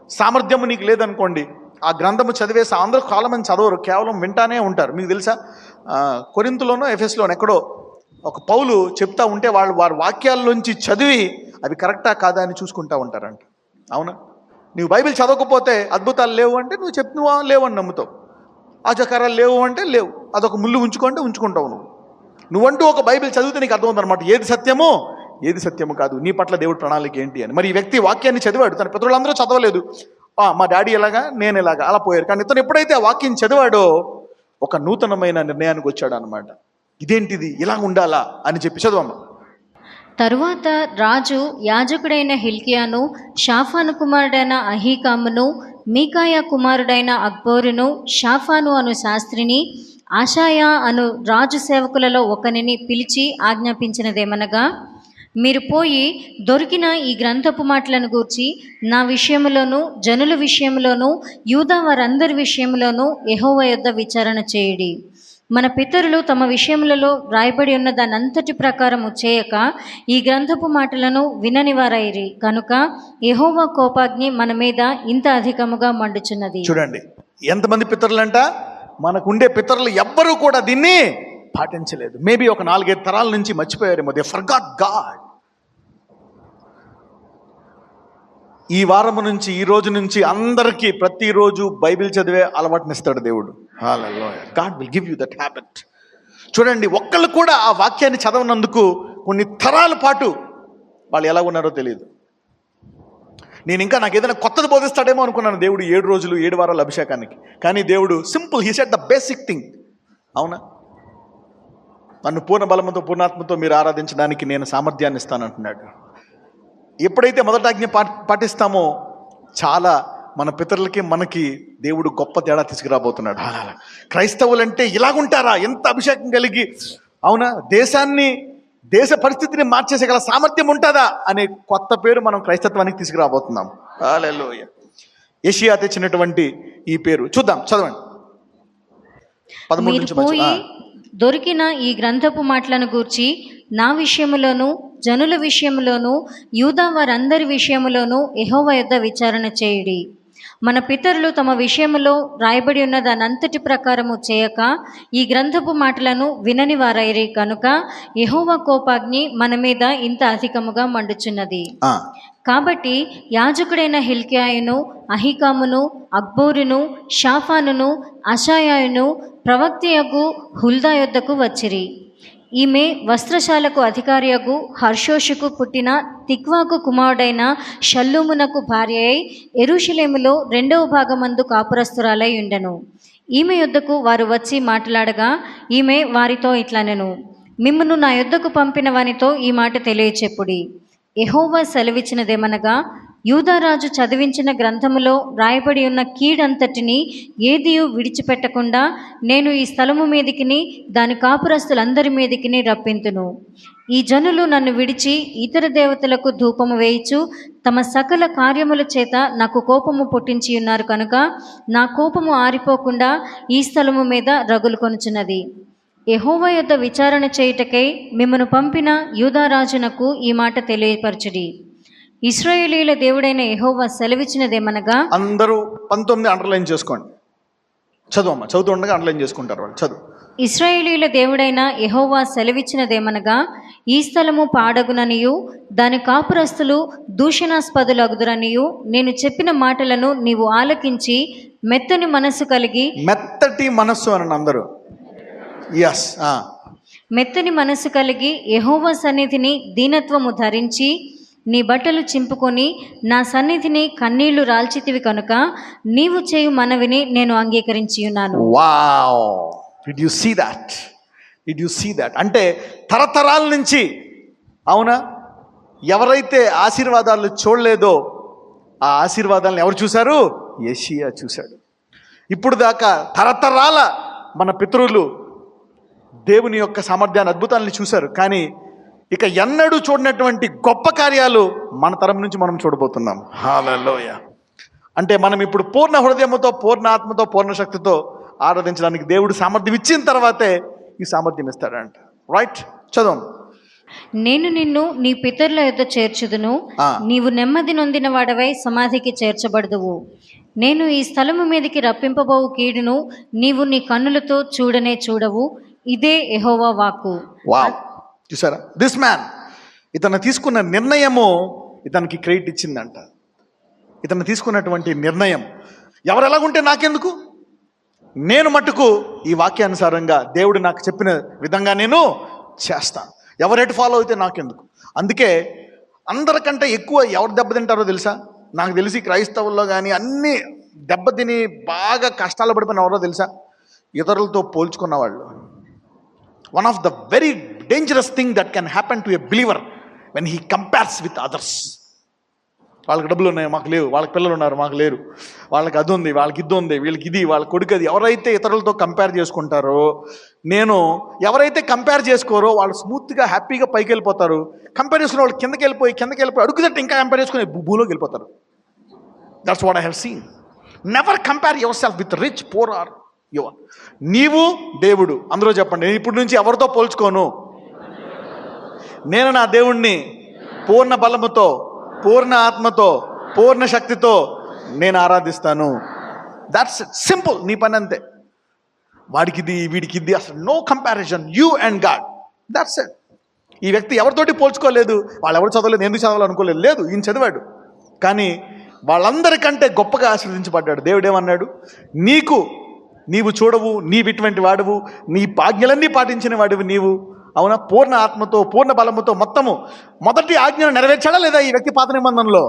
A: సామర్థ్యము నీకు లేదనుకోండి, ఆ గ్రంథము చదివేసి అందరూ కాలమని చదవరు, కేవలం వింటానే ఉంటారు. మీకు తెలుసా, కొరింథులోనో ఎఫెస్లోనో ఎక్కడో ఒక పౌలు చెప్తా ఉంటే వాళ్ళు వారి వాక్యాల్లోంచి చదివి అవి కరెక్టా కాదా అని చూసుకుంటా ఉంటారంట. అవునా, నువ్వు బైబిల్ చదవకపోతే అద్భుతాలు లేవు అంటే నువ్వు లేవు అని నమ్ముతావు, ఆచారాలు లేవు అంటే లేవు, అదొక ముళ్ళు ఉంచుకుంటే ఉంచుకుంటావు. నువ్వంటూ ఒక బైబిల్ చదివితే నీకు అర్థమవుతుందన్నమాట ఏది సత్యమో ఏది సత్యము కాదు, నీ పట్ల దేవుడి ప్రణాళిక ఏంటి అని. మరి ఈ వ్యక్తి వాక్యాన్ని చదివాడు, తన పితరులందరూ చదవలేదు, మా డాడీ ఎలాగా నేను ఎలాగా అలా పోయారు. కానీ ఇతను ఎప్పుడైతే ఆ వాక్యం చదివాడో ఒక నూతనమైన నిర్ణయానికి వచ్చాడు అనమాట. ఇదేంటిది, ఇలా ఉండాలా అని చెప్పి చదవమ్మ.
B: తరువాత రాజు యాజకుడైన హిల్కియాను, షాఫాను కుమారుడైన అహీకామును, మీకాయా కుమారుడైన అక్బోరును, షాఫాను అను శాస్త్రిని, ఆషాయా అను రాజు సేవకులలో ఒకనిని పిలిచి ఆజ్ఞాపించినదేమనగా, మీరు పోయి దొరికిన ఈ గ్రంథపు మాటలను గూర్చి నా విషయంలోనూ జనుల విషయంలోనూ యూదా వారందరి విషయంలోనూ యెహోవా యొద్ద విచారణ చేయుడి. మన పితరులు తమ విషయములలో రాయబడి ఉన్న దానంతటి ప్రకారము చేయక ఈ గ్రంథపు మాటలను వినని వారైరి కనుక యెహోవా కోపాగ్ని మన మీద ఇంత అధికముగా మండుచున్నది.
A: చూడండి, ఎంతమంది పితరులంట, మనకుండే పితరులు ఎవ్వరూ కూడా దీన్ని పాటించలేదు. మేబీ ఒక 4-5 తరాల నుంచి మర్చిపోయారేమో. They forgot God. ఈ వారము నుంచి, ఈ రోజు నుంచి అందరికీ ప్రతిరోజు బైబిల్ చదివే అలవాటునిస్తాడు దేవుడు. Hallelujah. God will give you that habit. చూడండి, ఒక్కళ్ళు కూడా ఆ వాక్యాన్ని చదవనందుకు కొన్ని తరాల పాటు వాళ్ళు ఎలా ఉన్నారో తెలియదు. నేను ఇంకా నాకు ఏదైనా కొత్తది బోధిస్తాడేమో అనుకున్నాను దేవుడు 7 రోజులు 7 వారాల అభిషేకానికి. కానీ దేవుడు simple, he said the basic thing. అవునా, నన్ను పూర్ణ బలముతో పూర్ణాత్మతో మీరు ఆరాధించడానికి నేను సామర్థ్యాన్ని ఇస్తానంటున్నాడు. ఎప్పుడైతే మొదటి ఆజ్ఞ పాటిస్తామో చాలా మన పితరులకి మనకి దేవుడు గొప్ప తేడా తీసుకురాబోతున్నాడు. క్రైస్తవులంటే ఇలాగుంటారా, ఎంత అభిషేకం కలిగి, అవునా, దేశ పరిస్థితిని మార్చేసగల సామర్థ్యం ఉంటుందా అనే కొత్త పేరు మనం క్రైస్తత్వానికి తీసుకురాబోతున్నాం. హల్లెలూయా. యెషయా తెచ్చినటువంటి ఈ పేరు చూద్దాం, చదవండి. 13
B: మీరు పోయి దొరికిన ఈ గ్రంథపు మాటలను గూర్చి నా విషయములోను జనుల విషయములోను యూదా వారందరి విషయములోను యెహోవా యొద్ద విచారణ చేయుడి. మన పితరులు తమ విషయములో రాయబడి ఉన్న దానంతటి ప్రకారము చేయక ఈ గ్రంథపు మాటలను వినని వారైరి కనుక యెహోవా కోపాగ్ని మన మీద ఇంత అధికముగా మండుచున్నది. కాబట్టి యాజకుడైన హిల్కియాయును, అహీకామును, అక్బోరును, షాఫానును, అషాయాయును ప్రవక్తయగు హుల్దా యొద్దకు వచ్చిరి. ఈమె వస్త్రశాలకు అధికారియగు హర్షోషుకు పుట్టిన తిక్వాకు కుమారుడైన షల్లూమునకు భార్య అయి యెరూషలేములో 2వ భాగమందు కాపురస్తురాలై ఉండెను. ఈమె యొద్దకు వారు వచ్చి మాట్లాడగా ఈమె వారితో ఇట్లనెను, మిమ్మును నా యొద్దకు పంపిన వానితో ఈ మాట తెలియచెప్పుడి. యెహోవా సెలవిచ్చినదేమనగా, యూదారాజు చదివించిన గ్రంథములో రాయబడి ఉన్న కీడంతటిని ఏదియు విడిచిపెట్టకుండా నేను ఈ స్థలము మీదికిని దాని కాపురస్తులందరి మీదికిని రప్పింతును. ఈ జనులు నన్ను విడిచి ఇతర దేవతలకు ధూపము వేయిచు తమ సకల కార్యముల చేత నాకు కోపము పుట్టించి ఉన్నారు కనుక నా కోపము ఆరిపోకుండా ఈ స్థలము మీద రగులు కొనుచున్నది. యెహోవా యొద్ద విచారణ చేయుటకై మిమ్మను పంపిన యూదారాజునకు ఈ మాట తెలియపరచుడి. ఇశ్రాయేలీయుల దేవుడైన యెహోవా సెలవిచ్చినదేమనగా,
A: అందరూ 19 అండర్లైన్ చేసుకోండి. చదువు చదువుతుండగా అండర్లైన్ చేసుకుంటారు వాళ్ళు. చదువు.
B: ఇశ్రాయేలీయుల దేవుడైన యెహోవా సెలవిచ్చినదేమనగా, ఈ స్థలము పాడగుననియు దాని కాపురస్తులు దూషణాస్పదులగుదురనియు నేను చెప్పిన మాటలను నీవు ఆలకించి మెత్తని మనస్సు కలిగి,
A: మెత్తటి మనస్సు అని అందరూ ఎస్
B: మెత్తని మనస్సు కలిగి యెహోవా సన్నిధిని దీనత్వము ధరించి నీ బట్టలు చింపుకొని నా సన్నిధిని కన్నీళ్లు రాల్చితివి కనుక నీవు చేయు మనవిని నేను అంగీకరించి ఉన్నాను.
A: Wow, did you see that? Did you see that? అంటే తరతరాల నుంచి, అవునా, ఎవరైతే ఆశీర్వాదాలు చూడలేదో ఆ ఆశీర్వాదాలను ఎవరు చూశారు? యెషయా చూశాడు. ఇప్పుడు దాకా తరతరాల మన పితరులు దేవుని యొక్క సామర్థ్యాన్ని, అద్భుతాలను చూశారు. కానీ ఇక ఎన్నడూ చూడనటువంటి గొప్ప కార్యాలు మన తరం నుంచి మనం చూడబోతున్నాం. హల్లెలూయా. అంటే మనం ఇప్పుడు పూర్ణ హృదయంతో, పూర్ణ ఆత్మతో, పూర్ణ శక్తితో ఆరాధించడానికి దేవుడు సామర్థ్యం ఇచ్చిన తర్వాతే ఈ సామర్థ్యం ఇస్తాడంట. రైట్, చదువు.
B: నేను నిన్ను నీ పితరుల యొద్ద చేర్చుదును, నీవు నెమ్మది నొందిన వాడవై సమాధికి చేర్చబడదువు. నేను ఈ స్థలము మీదకి రప్పింపబోవు కీడును నీవు నీ కన్నులతో చూడనే చూడవు. ఇదే యెహోవా వాక్కు.
A: వావ్, చూసారా? దిస్ మ్యాన్, ఇతను తీసుకున్న నిర్ణయము ఇతనికి క్రెడిట్ ఇచ్చిందంట. ఇతను తీసుకున్నటువంటి నిర్ణయం, ఎవరు ఎలాగుంటే నాకెందుకు, నేను మట్టుకు ఈ వాక్యానుసారంగా దేవుడు నాకు చెప్పిన విధంగా నేను చేస్తాను, ఎవరెటు ఫాలో అయితే నాకెందుకు. అందుకే అందరికంటే ఎక్కువ ఎవరు దెబ్బతింటారో తెలుసా? నాకు తెలిసి క్రైస్తవుల్లో కానీ అన్నీ దెబ్బతిని బాగా కష్టాలు పడిపోయిన ఎవరో తెలుసా? ఇతరులతో పోల్చుకున్న వాళ్ళు. One of the very dangerous thing that can happen to a believer when he compares with others. వాళ్ళకి డబ్బులు ఉన్నాయి, మాకు లేవు. వాళ్ళకి పిల్లలు ఉన్నారు, మాకు లేరు. వాళ్ళకి అది ఉంది, వాళ్ళకి ఇది ఉంది, వీళ్ళకి ఇది, వాళ్ళ కొడుకు అది. ఎవరైతే ఇతరులతో కంపేర్ చేసుకుంటారో, ఎవరైతే కంపేర్ చేసుకోరో వాళ్ళు స్మూత్గా హ్యాపీగా పైకి వెళ్ళిపోతారు. కంపేర్ చేసుకున్న వాళ్ళు కిందకి వెళ్ళిపోయి అడుగుదట్టు ఇంకా కంపేర్ చేసుకుని భూలోకి వెళ్ళిపోతారు. That's what I have seen. Never compare yourself with rich, poor or your. నీవు దేవుడు, అందరూ చెప్పండి, నేను ఇప్పటి నుంచి ఎవరితో పోల్చుకోను. నేను నా దేవుణ్ణి పూర్ణ బలముతో, పూర్ణ ఆత్మతో, పూర్ణ శక్తితో నేను ఆరాధిస్తాను. That's simple. నీ పని అంతే. వాడికిది వీడికిది, అసలు no comparison, you and God. That's it. ఈ వ్యక్తి ఎవరితోటి పోల్చుకోలేదు. వాళ్ళు ఎవరు చదవలేదు, ఎందుకు చదవాలనుకోలేదు. లేదు, ఈయన చదివాడు. కానీ వాళ్ళందరికంటే గొప్పగా ఆశీర్వదించబడ్డాడు. దేవుడు ఏమన్నాడు? నీవు చూడవు, నీవిటువంటి వాడువు, నీ ఆజ్ఞలన్నీ పాటించిన వాడివి నీవు, అవునా, పూర్ణ ఆత్మతో, పూర్ణ బలముతో. మొదటి ఆజ్ఞను నెరవేర్చాడా లేదా ఈ వ్యక్తి పాత నిబంధనలో?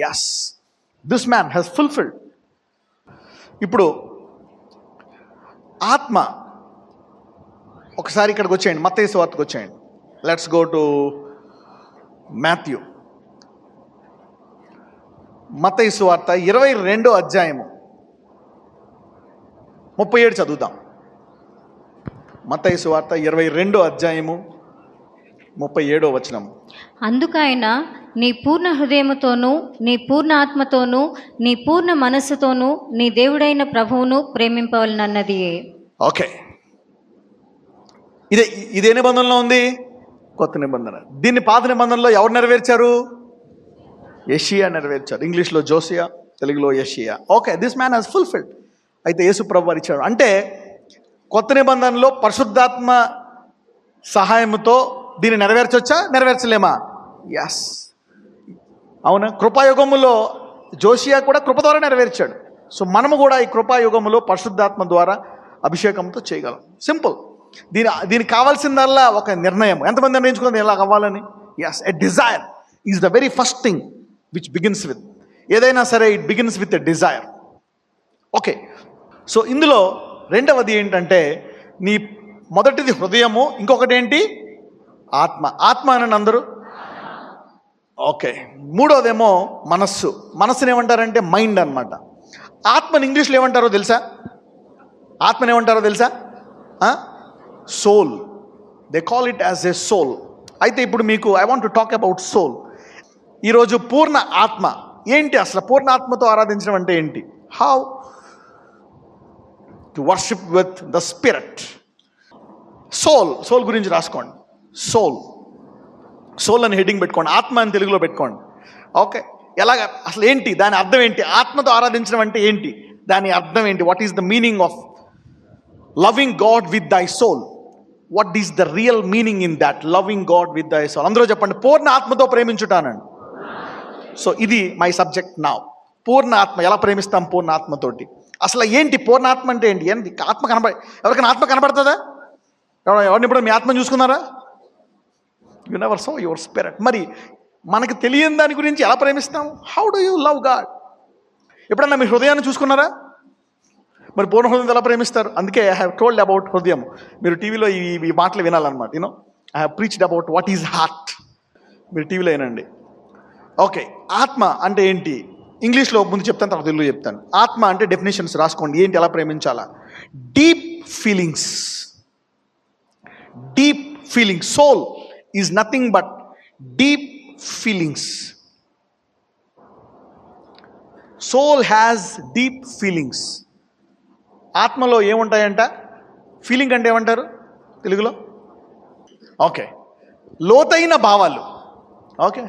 A: Yes, this man has fulfilled. ఇప్పుడు ఆత్మ, ఒకసారి ఇక్కడికి వచ్చేయండి, మత్తయి సువార్తకు వచ్చేయండి. Let's go to Matthew. మత్తయి సువార్త 22వ అధ్యాయము 37 చదువుదాం. మత్తయి సువార్త 22వ అధ్యాయము 37వ వచనం.
B: అందుకైన నీ పూర్ణ హృదయముతోనూ, నీ పూర్ణ ఆత్మతోనూ, నీ పూర్ణ మనస్సుతోనూ నీ దేవుడైన ప్రభువును ప్రేమింపవలనన్నది.
A: ఓకే, ఇదే నిబంధనలో ఉంది, కొత్త నిబంధన. దీన్ని పాత నిబంధనలో ఎవరు నెరవేర్చారు? యెషయా నెరవేర్చారు. ఇంగ్లీష్లో జోసియా, తెలుగులో యెషయా. Okay, this man has fulfilled. అయితే యేసు ప్రభు వారు ఇచ్చాడు. అంటే కొత్త నిబంధనలో పరిశుద్ధాత్మ సహాయంతో దీన్ని నెరవేర్చొచ్చా, నెరవేర్చలేమా? ఎస్, అవునా. కృపాయుగములో జోషియా కూడా కృప ద్వారా నెరవేర్చాడు. సో మనము కూడా ఈ కృపాయుగములో పరిశుద్ధాత్మ ద్వారా అభిషేకంతో చేయగలం. సింపుల్. దీనికి కావాల్సిందల్లా ఒక నిర్ణయం. ఎంతమంది నిర్ణయించుకుంది ఇలా అవ్వాలని? Yes, a desire is the very first thing which begins with. ఏదైనా సరే it begins with a desire. Okay, so ఇందులో రెండవది ఏంటంటే నీ మొదటిది హృదయము, ఇంకొకటి ఏంటి? ఆత్మ. ఆత్మ అని అందరూ. ఓకే, మూడోదేమో మనస్సు. మనస్సుని ఏమంటారంటే మైండ్ అన్నమాట. ఆత్మని ఇంగ్లీష్లో ఏమంటారో తెలుసా? ఆత్మని ఏమంటారో తెలుసా? Soul. They call it as a soul. అయితే ఇప్పుడు మీకు I want to talk about soul. ఈరోజు పూర్ణ ఆత్మ ఏంటి? అసలు పూర్ణ ఆత్మతో ఆరాధించడం అంటే ఏంటి? How to worship with the spirit. Soul గురించి రాసుకోండి. సోల్ అని హెడ్డింగ్ పెట్టుకోండి, ఆత్మ అని తెలుగులో పెట్టుకోండి. ఓకే, ఎలాగ అసలు ఏంటి దాని అర్థం ఏంటి? ఆత్మతో ఆరాధించడం అంటే ఏంటి? దాని అర్థం ఏంటి? What is the meaning of loving God with thy soul? What is the real meaning in that loving God with thy soul? అందరూ చెప్పండి, పూర్ణ ఆత్మతో ప్రేమించుటానండి. సో ఇది మై సబ్జెక్ట్ నౌ. పూర్ణ ఆత్మ, ఎలా ప్రేమిస్తాం పూర్ణ ఆత్మతోటి? అసలు ఏంటి పూర్ణ ఆత్మ అంటే ఏంటి? ఆత్మ ఎవరికైనా ఆత్మ కనబడుతుందా? ఎవరిని ఇప్పుడు మీ ఆత్మను చూసుకున్నారా? You never saw your spirit. మరి మనకు తెలియని దాని గురించి ఎలా ప్రేమిస్తాం? How do you love God? ఎప్పుడన్నా మీ హృదయాన్ని చూసుకున్నారా? మరి పూర్ణ హృదయం ఎలా ప్రేమిస్తారు? అందుకే ఐ హ్యావ్ టోల్డ్ అబౌట్ హృదయం. మీరు టీవీలో ఈ మాటలు వినాలన్నమాట. I have preached about what is heart. మీరు టీవీలో వినండి. ఓకే, ఆత్మ అంటే ఏంటి? ఇంగ్లీష్లో ముందు చెప్తాను, తర్వాత తెలుగులో చెప్తాను. ఆత్మ అంటే డెఫినేషన్స్ రాసుకోండి, ఏంటి ఎలా ప్రేమించాలా. Deep feelings. Deep feelings. Soul is nothing but deep feelings. Soul has deep feelings. ఆత్మలో ఏముంటాయంట? ఫీలింగ్ అంటే ఏమంటారు తెలుగులో? ఓకే, లోతైన భావాలు. ఓకే,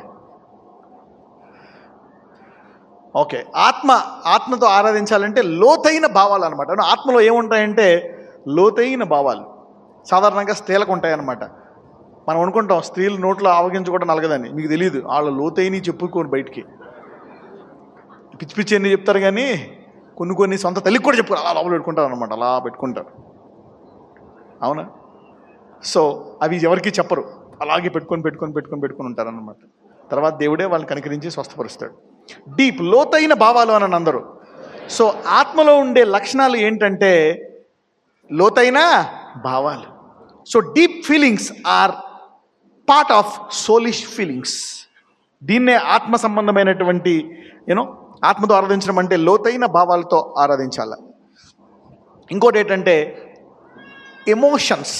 A: ఆత్మతో ఆరాధించాలంటే లోతైన భావాలు అనమాట. ఆత్మలో ఏముంటాయంటే లోతైన భావాలు. సాధారణంగా స్త్రీలకు ఉంటాయన్నమాట. మనం అనుకుంటాం స్త్రీలు నోట్లో ఆవగించుకోవడం నలగదని. మీకు తెలియదు, వాళ్ళ లోతైన చెప్పుకోని బయటికి పిచ్చి పిచ్చి అన్నీ చెప్తారు, కానీ కొన్ని సొంత తల్లికి కూడా చెప్పుకోరు, అలా లోపల పెట్టుకుంటారు అనమాట. అలా పెట్టుకుంటారు, అవునా? సో అవి ఎవరికి చెప్పరు, అలాగే పెట్టుకొని ఉంటారన్నమాట. తర్వాత దేవుడే వాళ్ళని కనికరించి స్వస్థపరుస్తాడు. డీప్, లోతైన భావాలు అని అందరూ. సో ఆత్మలో ఉండే లక్షణాలు ఏంటంటే లోతైన భావాలు. So deep feelings are part of soulish feelings. దీన్నే ఆత్మ సంబంధమైనటువంటి ఆత్మతో ఆరాధించడం అంటే లోతైన భావాలతో ఆరాధించాల. ఇంకోటి ఏంటంటే ఎమోషన్స్.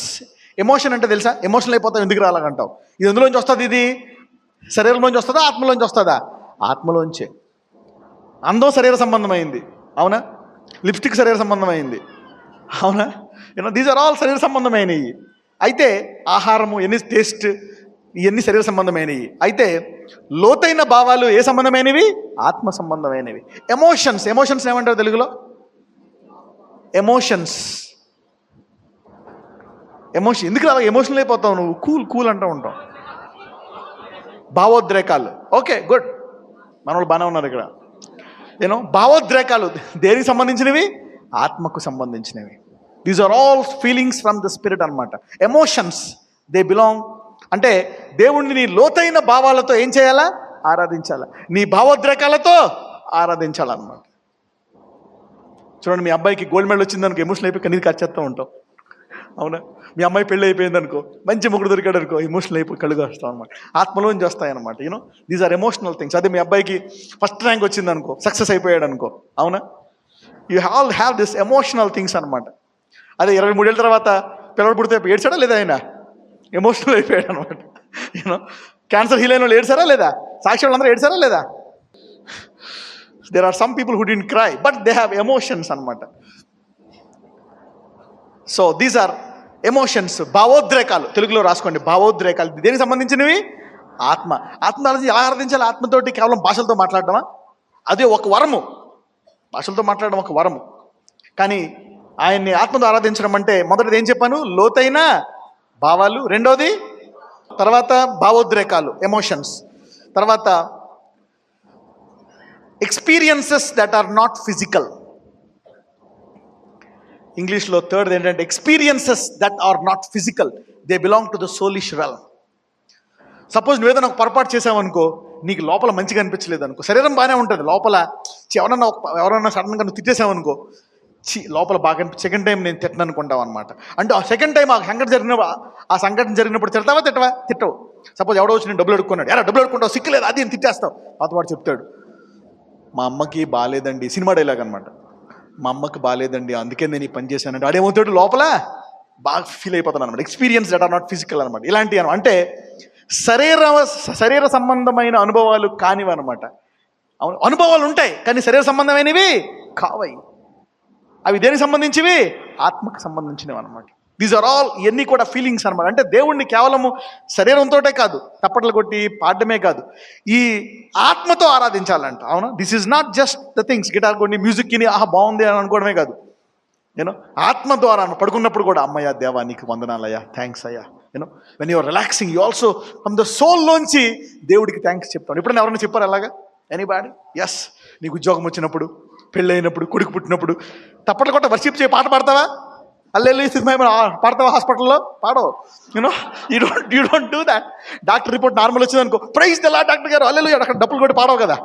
A: ఎమోషన్ అంటే తెలుసా? ఎమోషనల్ అయిపోతాం ఎందుకు రాలాగంటావు. ఇది ఎందులోంచి వస్తుంది? ఇది శరీరంలోంచి వస్తుందా, ఆత్మలోంచి వస్తుందా? ఆత్మలోంచే. అందం శరీర సంబంధమైంది, అవునా? లిప్స్టిక్ శరీర సంబంధమైంది, అవునా? దీస్ ఆర్ ఆల్ శరీర సంబంధమైనవి. అయితే ఆహారము, టేస్ట్, ఇవన్నీ శరీర సంబంధమైనవి. అయితే లోతైన భావాలు ఏ సంబంధమైనవి? ఆత్మ సంబంధమైనవి. ఎమోషన్స్ ఏమంటారు తెలుగులో? ఎమోషన్ ఎందుకు అలా ఎమోషనల్ అయిపోతావు నువ్వు? కూల్ అంటూ ఉంటావు. భావోద్రేకాలు. ఓకే, గుడ్, మన వాళ్ళు బాగానే ఉన్నారు ఇక్కడ. భావోద్రేకాలు దేనికి సంబంధించినవి? ఆత్మకు సంబంధించినవి. These are all feelings from the spirit అన్నమాట. Emotions they belong. అంటే దేవుణ్ణి నీ లోతైన భావాలతో ఏం చేయాలా? ఆరాధించాలా. నీ భావోద్రేకాలతో ఆరాధించాలన్నమాట. చూడండి, మీ అబ్బాయికి గోల్డ్ మెడల్ వచ్చిందనుకో, ఎమోషనల్ అయిపోయి కన్నీరు ఖర్చేస్తూ ఉంటాం, అవునా? మీ అమ్మాయి పెళ్ళి అయిపోయింది అనుకో, మంచి మొగుడు దొరికాడు అనుకో, ఎమోషనల్ అయిపోయి కళ్ళు కాస్తాం అనమాట. ఆత్మలోంచి వస్తాయన్నమాట. These are emotional things. అదే మీ అబ్బాయికి ఫస్ట్ ర్యాంక్ వచ్చింది అనుకో, సక్సెస్ అయిపోయాడు అనుకో, అవునా? You all have this emotional things అనమాట. అదే 23 ఏళ్ళ తర్వాత పిల్లలు పుడితే ఏడ్చాడా లేదా? ఆయన ఎమోషనల్ అయిపోయాడు అనమాట. క్యాన్సర్ హీల్ అయిన వాళ్ళు ఏడ్చారా లేదా? సాక్షి వాళ్ళందరూ ఏడ్చారా లేదా? There are some people who didn't cry but they have emotions అనమాట. So these are emotions. భావోద్రేకాలు తెలుగులో రాసుకోండి. భావోద్రేకాలు దేనికి సంబంధించినవి? ఆత్మ ఎలా ఆరాధించాలి? ఆత్మతోటి కేవలం భాషలతో మాట్లాడటమా? అదే ఒక వరము. భాషలతో మాట్లాడడం ఒక వరము. కానీ ఆయన్ని ఆత్మతో ఆరాధించడం అంటే మొదటిది ఏం చెప్పాను? లోతైన భావాలు. రెండోది తర్వాత భావోద్రేకాలు, ఎమోషన్స్. తర్వాత experiences that are not physical. ఇంగ్లీష్లో థర్డ్ ఏంటంటే experiences that are not physical, they belong to the soulish well. Suppose నువ్వు ఏదైనా ఒక పొరపాటు చేసావనుకో, నీకు లోపల మంచిగా అనిపించలేదు అనుకో, శరీరం బాగానే ఉంటుంది, లోపల ఎవరన్నా సడన్గా నువ్వు తిట్టేసావనుకో, లోపల బాగా అనిపించి సెకండ్ టైం నేను తిట్టను అనుకుంటావు అనమాట. అంటే ఆ సెకండ్ టైం ఆ సంఘటన జరిగినప్పుడు తిట్టవు. సపోజ్ ఎవడో వచ్చి నేను డబ్బులు అడుక్కున్నాడు, డబ్బులు అడుక్కుంటావు, సిక్కులేదు అది అని తిట్టేస్తావు. పాతవాడు చెప్తాడు, మా అమ్మకి బాగాలేదండి, సినిమా డైలాగ్ అనమాట, మా అమ్మకి బాగాలేదండి అందుకే నేను ఈ పని చేశానంటే ఆడేమవుతాడు, లోపల బాగా ఫీల్ అయిపోతాను అనమాట. Experience that are not physical అనమాట. ఇలాంటివి అనమాట. అంటే శరీర సంబంధమైన అనుభవాలు కానివి అనమాట. అనుభవాలు ఉంటాయి కానీ శరీర సంబంధమైనవి కావయి. అవి దేనికి సంబంధించివి? ఆత్మకు సంబంధించినవి అనమాట. దీస్ ఆర్ ఆల్, ఇవన్నీ కూడా ఫీలింగ్స్ అనమాట. అంటే దేవుణ్ణి కేవలము శరీరంతోటే కాదు, తప్పట్లు కొట్టి పాడమే కాదు, ఈ ఆత్మతో ఆరాధించాలంట. అవునా? This is not just the things, guitar కొన్ని మ్యూజిక్ని బాగుంది అని అనుకోవడమే కాదు. ఆత్మ ద్వారా పడుకున్నప్పుడు కూడా అమ్మయ్య దేవా నీకు వందనాలయ్యా, థ్యాంక్స్ అయ్యా. When you're relaxing you also from the సోల్లోంచి దేవుడికి థ్యాంక్స్ చెప్తాను. ఎప్పుడైనా ఎవరైనా చెప్పారు అలాగా? ఎనీబాడీ? ఎస్. నీకు ఉద్యోగం వచ్చినప్పుడు, పెళ్ళైనప్పుడు, కొడుకు పుట్టినప్పుడు తప్పట్లు కొట్ట వర్షిప్ చేయి పాట పాడతావా? అల్లెల్లి పాడతావా? హాస్పిటల్లో పాడవు. You don't do that. Doctor report normal వచ్చింది అనుకో, ప్రైజ్ ద లార్డ్ డాక్టర్ గారు అల్లెల్లి, అక్కడ డబ్బులు కొట్టి పాడవు కదా.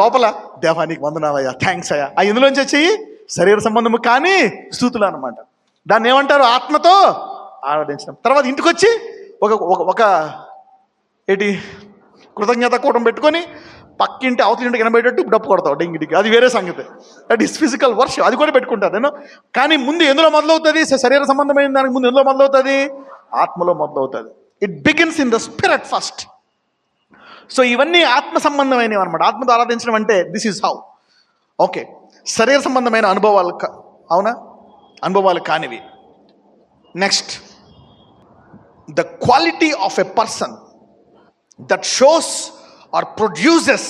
A: లోపల దేవా నీకు వందనాలయ్యా, థ్యాంక్స్ అయ్యా. ఆ ఇందులోంచి వచ్చేయి శరీర సంబంధము కానీ స్థుతులు అనమాట. దాన్ని ఏమంటారు? ఆత్మతో ఆరాధించడం. తర్వాత ఇంటికి వచ్చి ఒక కృతజ్ఞత కూటం పెట్టుకొని పక్కింటి అవతల ఇంటికి వినబడేటట్టు డప్పు కొడతావు డింగిడికి, అది వేరే సంగతి. దట్ ఈస్ ఫిజికల్ వర్షిప్, అది కూడా పెట్టుకుంటారు. కానీ ముందు ఎందులో మొదలవుతుంది? శరీర సంబంధమైన దానికి ముందు ఎందులో మొదలవుతుంది? ఆత్మలో మొదలవుతుంది. It begins in the spirit first. So ఇవన్నీ ఆత్మ సంబంధమైనవి అనమాట. ఆత్మతో ఆరాధించడం అంటే దిస్ ఈజ్ హౌ. ఓకే, శరీర సంబంధమైన అనుభవాలు అవునా, అనుభవాలు కానివి. Next, the quality of a person that shows or produces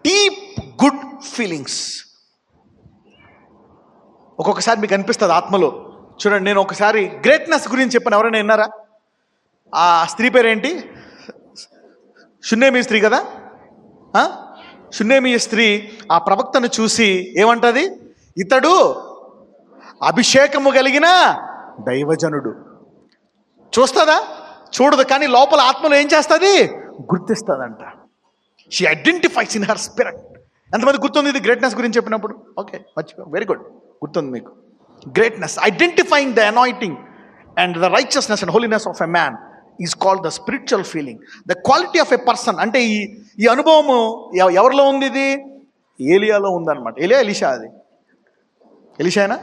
A: deep good feelings. ఒక్కొక్కసారి మీకు అనిపిస్తుంది ఆత్మలో. చూడండి, నేను ఒకసారి గ్రేట్నెస్ గురించి చెప్పాను, ఎవరైనా విన్నారా? ఆ స్త్రీ పేరేంటి? షున్నేమీ స్త్రీ కదా. షున్నేమీ స్త్రీ ఆ ప్రవక్తను చూసి ఏమంటది? ఇతడు అభిషేకము కలిగిన దైవజనుడు. చూస్తుందా? చూడదు. కానీ లోపల ఆత్మలో ఏం చేస్తుంది? గుర్తిస్తుందంట. She identifies in her spirit. ఎంతమంది గుర్తుంది ఇది గ్రేట్నెస్ గురించి చెప్పినప్పుడు? ఓకే, వెరీ గుడ్, గుర్తుంది మీకు. Greatness, identifying the anointing and the righteousness and holiness of a man is called the spiritual feeling. The quality of a person అంటే ఈ అనుభవము ఎవరిలో ఉంది? ఇది ఏలియాలో ఉందన్నమాట. ఎలీషా, అది ఎలీషానా?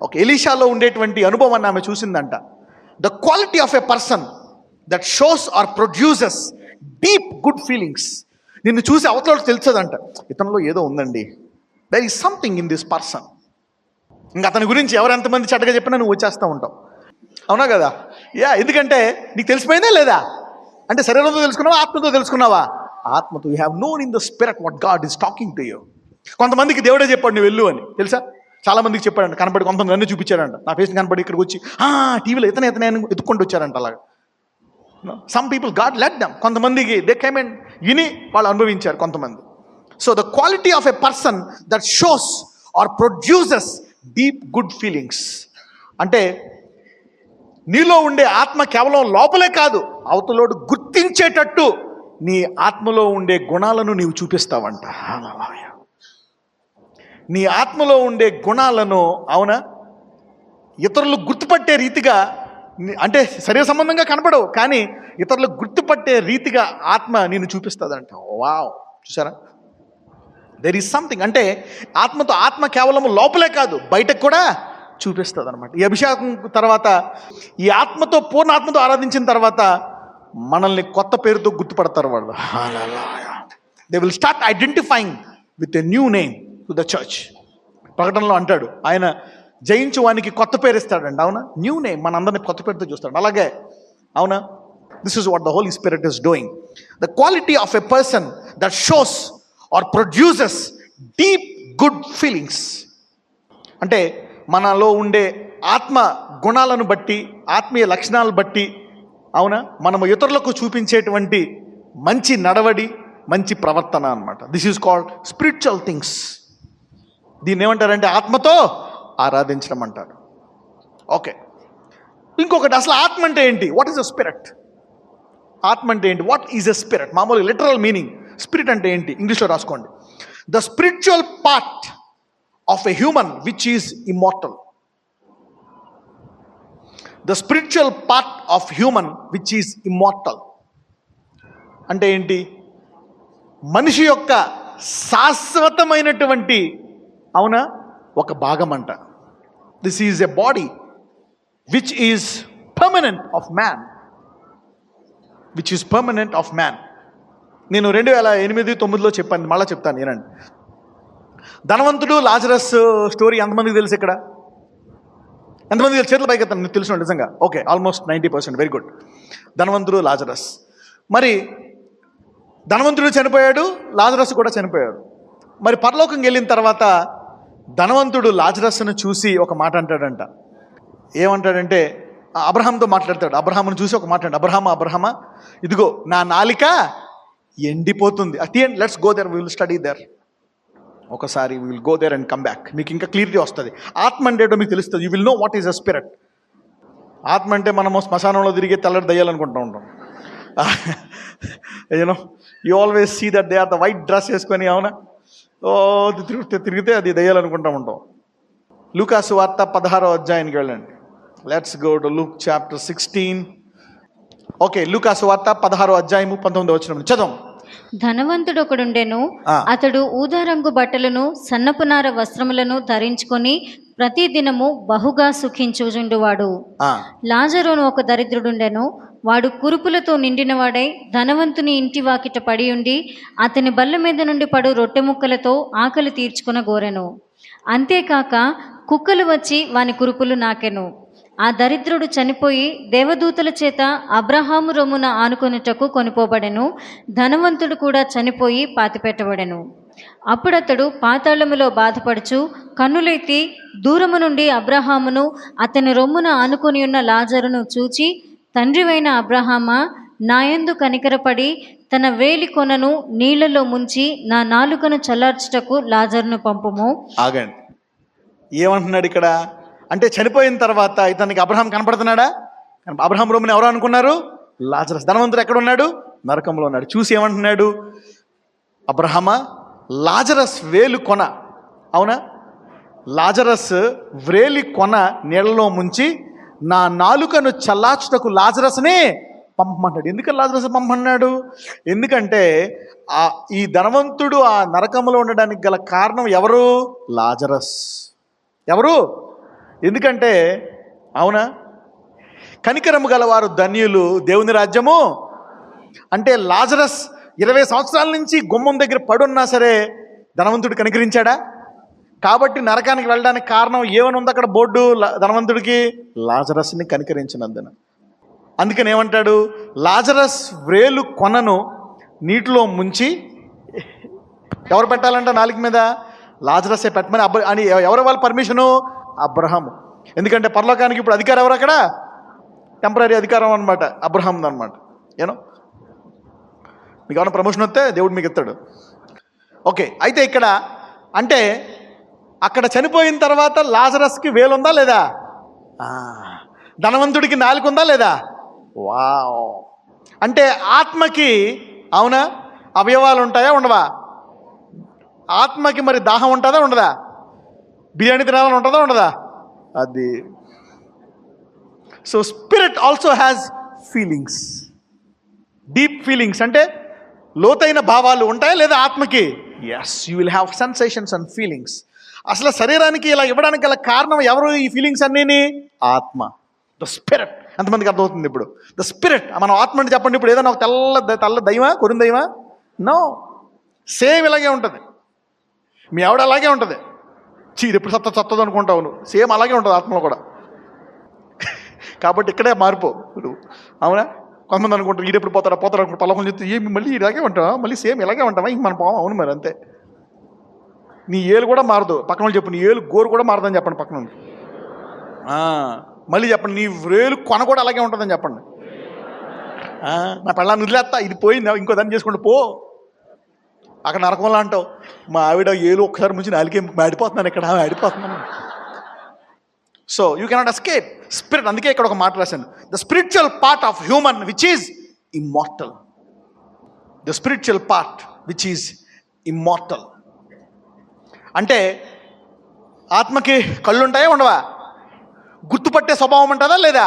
A: ఓకే, ఎలీషాలో ఉండేటువంటి అనుభవాన్ని ఆమె చూసిందంట. The quality of a person that shows or produces deep good feelings. నిన్ను చూసి అవతలకు తెలుస్తుందంట, ఇతనిలో ఏదో ఉందండి, there is something in this person. ఇంకా అతని గురించి ఎవరు ఎంతమంది చెడ్డగా చెప్పినా నువ్వు వచ్చేస్తూ ఉంటావు. అవునా కదా? ఎందుకంటే నీకు తెలిసిపోయిందా లేదా? అంటే శరీరంతో తెలుసుకున్నావా, ఆత్మతో తెలుసుకున్నావా? ఆత్మతో. You have known in the spirit what God is talking to you. కొంతమందికి దేవుడే చెప్పాడు నువ్వు వెళ్ళు అని, తెలుసా? చాలా మందికి చెప్పాడంట, కనపడి కొంతమంది నన్ను చూపించాడంట, నా ఫేస్ని కనపడి ఇక్కడికి వచ్చి టీవీలో ఇతనే ఎత్తుకుంటూ వచ్చారంట. అలాగా some people God let them. కొంతమందికి దే కేమ్ అండ్ విని వాళ్ళు అనుభవించారు కొంతమంది. So the quality of a person that shows or produces deep good feelings అంటే నీలో ఉండే ఆత్మ కేవలం లోపలే కాదు, అవతలోడు గుర్తించేటట్టు నీ ఆత్మలో ఉండే గుణాలను నీవు చూపిస్తావంట. నీ ఆత్మలో ఉండే గుణాలను, అవునా, ఇతరులు గుర్తుపట్టే రీతిగా, అంటే శరీర సంబంధంగా కనపడవు కానీ ఇతరులు గుర్తుపట్టే రీతిగా ఆత్మ నేను చూపిస్తుందంట. వావ్, చూసారా? There is something. అంటే ఆత్మతో, ఆత్మ కేవలం లోపలే కాదు బయటకు కూడా చూపిస్తుంది అనమాట. ఈ అభిషేకం తర్వాత, ఈ ఆత్మతో, పూర్ణ ఆత్మతో ఆరాధించిన తర్వాత మనల్ని కొత్త పేరుతో గుర్తుపడతారు వాళ్ళు. They will start identifying with a new name to the church. ప్రకటనలో అంటాడు ఆయన, జయించు వానికి కొత్త పేరు ఇస్తాడండి. అవునా? New name. మన అందరినీ కొత్త పేరుతో చూస్తాడు. అలాగే, అవునా, this is what the Holy Spirit is doing. The quality of a person that shows or produces deep good feelings అంటే మనలో ఉండే ఆత్మ గుణాలను బట్టి, ఆత్మీయ లక్షణాలను బట్టి, అవునా, మనము ఇతరులకు చూపించేటువంటి మంచి నడవడి, మంచి ప్రవర్తన అన్నమాట. This is called spiritual things. దీన్ని ఏమంటారంటే ఆత్మతో ఆరాధించడం అంటారు. ఓకే, ఇంకొకటి అసలు ఆత్మ అంటే ఏంటి? What is a spirit? ఆత్మ అంటే ఏంటి? What is a spirit? మామూలుగా లిటరల్ మీనింగ్ స్పిరిట్ అంటే ఏంటి ఇంగ్లీష్లో రాసుకోండి. The spiritual part of a human which is immortal. The spiritual part of human which is immortal అంటే ఏంటి? మనిషి యొక్క శాశ్వతమైనటువంటి ఒక భాగం అంట. This is a body which is permanent of man. నేను 2008-9లో చెప్పాను, మళ్ళీ చెప్తాను ఏనండి. ధనవంతుడు లాజరస్ స్టోరీ ఎంతమందికి తెలుసు? ఇక్కడ ఎంతమంది చేతులు పైకి ఎత్తాను, మీకు తెలుసు నిజంగా? Okay, almost 90%. Very good. ధనవంతుడు లాజరస్. మరి ధనవంతుడు చనిపోయాడు, లాజరస్ కూడా చనిపోయాడు. మరి పరలోకంకి వెళ్ళిన తర్వాత ధనవంతుడు లాజరస్ను చూసి ఒక మాట అంటాడంట. ఏమంటాడంటే, అబ్రహాంతో మాట్లాడతాడు. అబ్రహామును చూసి ఒక మాట అంటాడు, అబ్రహామా, ఇదిగో నా నాలిక ఎండిపోతుంది. Let's go there, we will study there. ఒకసారి we will go there and come back. మీకు ఇంకా క్లియర్గా వస్తుంది. ఆత్మ అంటే ఏంటో మీకు తెలుస్తుంది. You will know what is a spirit. ఆత్మ అంటే మనము శ్మశానంలో తిరిగి తెల్లటి దయ్యాలనుకుంటూ ఉంటాం. You always see that they are the white dress వేసుకొని, తిరిగితే అది దయ్యాలనుకుంటూ ఉంటాం. లూకాసు వార్త 16వ అధ్యాయానికి వెళ్ళండి. Let's go to Luke chapter 16. Okay, లూకాసు వార్త 16వ అధ్యాయము 19వ వచనం చదవం.
B: ధనవంతుడు ఒకడుండెను, అతడు ఊదారంగు బట్టలను సన్నపునార వస్త్రములను ధరించుకొని ప్రతి దినము బహుగా సుఖించుచుండువాడు. లాజరును ఒక దరిద్రుడుండెను, వాడు కురుపులతో నిండినవాడై ధనవంతుని ఇంటి వాకిట పడి ఉండి అతని బల్ల మీద నుండి పడు రొట్టె ముక్కలతో ఆకలి తీర్చుకున గోరెను. అంతేకాక కుక్కలు వచ్చి వాని కురుపులు నాకెను. ఆ దరిద్రుడు చనిపోయి దేవదూతల చేత అబ్రహాము రొమ్మున ఆనుకొనుటకు కొనిపోబడెను. ధనవంతుడు కూడా చనిపోయి పాతిపెట్టబడెను. అప్పుడతడు పాతాళములో బాధపడుచు కన్నులెత్తి దూరము నుండి అబ్రహామును అతని రొమ్మున ఆనుకొని ఉన్న లాజరును చూచి, తండ్రివైన అబ్రహామా, నాయందు కనికరపడి తన వేలి కొనను నీళ్లలో ముంచి నా నాలుకను చల్లార్చుటకు లాజరును పంపుము.
A: ఆగండి, ఏమంటున్నాడు ఇక్కడ? అంటే చనిపోయిన తర్వాత ఇతనికి అబ్రహాం కనపడుతున్నాడా? అబ్రహాం రొమ్ముని ఎవరు అనుకున్నారు? లాజరస్. ధనవంతుడు ఎక్కడ ఉన్నాడు? నరకంలో ఉన్నాడు. చూసి ఏమంటున్నాడు? అబ్రహామా, లాజరస్ వేలు కొన, లాజరస్ వ్రేలి కొన నీళ్ళలో ముంచి నా నాలుకను చల్లార్చుటకు లాజరస్నే పంపమన్నాడు. ఎందుకని లాజరస్ పంపమన్నాడు? ఎందుకంటే ఈ ధనవంతుడు ఆ నరకంలో ఉండడానికి గల కారణం ఎవరు? లాజరస్. ఎవరు? ఎందుకంటే కనికరము గలవారు ధన్యులు, దేవుని రాజ్యము. అంటే లాజరస్ 20 సంవత్సరాల నుంచి గుమ్మం దగ్గర పడున్నా సరే ధనవంతుడు కనికరించాడా? కాబట్టి నరకానికి వెళ్ళడానికి కారణం ఏమని ఉంది అక్కడ బోర్డు? ధనవంతుడికి లాజరస్ని కనికరించినందున. అందుకని ఏమంటాడు? లాజరస్ వ్రేలు కొనను నీటిలో ముంచి ఎవరు పెట్టాలంట నాలుగు మీద? లాజరసే పెట్టమని అని ఎవరి వాళ్ళ పర్మిషను? అబ్రహాము. ఎందుకంటే పరలోకానికి ఇప్పుడు అధికారం ఎవరు? అక్కడ టెంపరీ అధికారం అనమాట, అబ్రహాంది అనమాట. మీకు ఏమైనా ప్రమోషన్ వస్తే దేవుడు మీకు ఇస్తాడు. ఓకే, అయితే ఇక్కడ అంటే అక్కడ చనిపోయిన తర్వాత లాజరస్కి వేలు ఉందా లేదా? ధనవంతుడికి నాలుగు ఉందా లేదా? వావ్. అంటే ఆత్మకి అవయవాలు ఉంటాయా ఉండవా? ఆత్మకి మరి దాహం ఉంటుందా ఉండదా? బిర్యానీ తినాలని ఉంటుందా ఉండదా? అది. So spirit also has feelings, deep feelings. అంటే లోతైన భావాలు ఉంటాయా లేదా ఆత్మకి? Yes, you will have sensations and feelings. అసలు శరీరానికి ఇలా ఇవ్వడానికి గల కారణం ఎవరు? ఈ ఫీలింగ్స్ అన్నీని ఆత్మ, ద స్పిరిట్. ఎంతమందికి అర్థమవుతుంది ఇప్పుడు? The spirit. మనం ఆత్మ అంటే చెప్పండి ఇప్పుడు ఏదైనా ఒక తెల్ల దైవా, కొరిన దైవా? నో, సేమ్ ఇలాగే ఉంటుంది. మీ ఆవిడ అలాగే ఉంటుంది. ఇది ఎప్పుడు సత్తదు అనుకుంటావు నువ్వు, సేమ్ అలాగే ఉంటుంది ఆత్మలో కూడా. కాబట్టి ఇక్కడే మార్పు. కొంతమంది అనుకుంటారు ఈడు ఎప్పుడు పోతారు అనుకుంటారు. పల్లకం చెప్తే ఏమి మళ్ళీ ఇలాగే ఉంటావా, మళ్ళీ సేమ్ ఇలాగే ఉంటావా, ఇంక మనం పోవం. అవును మరి అంతే. నీ ఏలు కూడా మారదు. పక్కన వాళ్ళు చెప్పు, నీ ఏలు గోరు కూడా మారదని చెప్పండి. పక్కన మళ్ళీ చెప్పండి, నీ వేలు కొన కూడా అలాగే ఉంటుందని చెప్పండి. నా పెళ్ళాన్ని వదిలేస్తా, ఇది పోయింది ఇంకో దాన్ని చేసుకుంటూ పో. అక్కడ నరకంలో అంటావు, మా ఆవిడ ఏలు ఒక్కసారి ముంచి నాలుగే మాడిపోతున్నాను, ఇక్కడ ఆడిపోతున్నాను. So you cannot escape spirit. అందుకే ఇక్కడ ఒక మాట రాశాను, the spiritual part of human which is immortal. The spiritual part which is immortal అంటే ఆత్మకి కళ్ళు ఉంటాయా ఉండవా? గుర్తుపట్టే స్వభావం ఉంటుందా లేదా?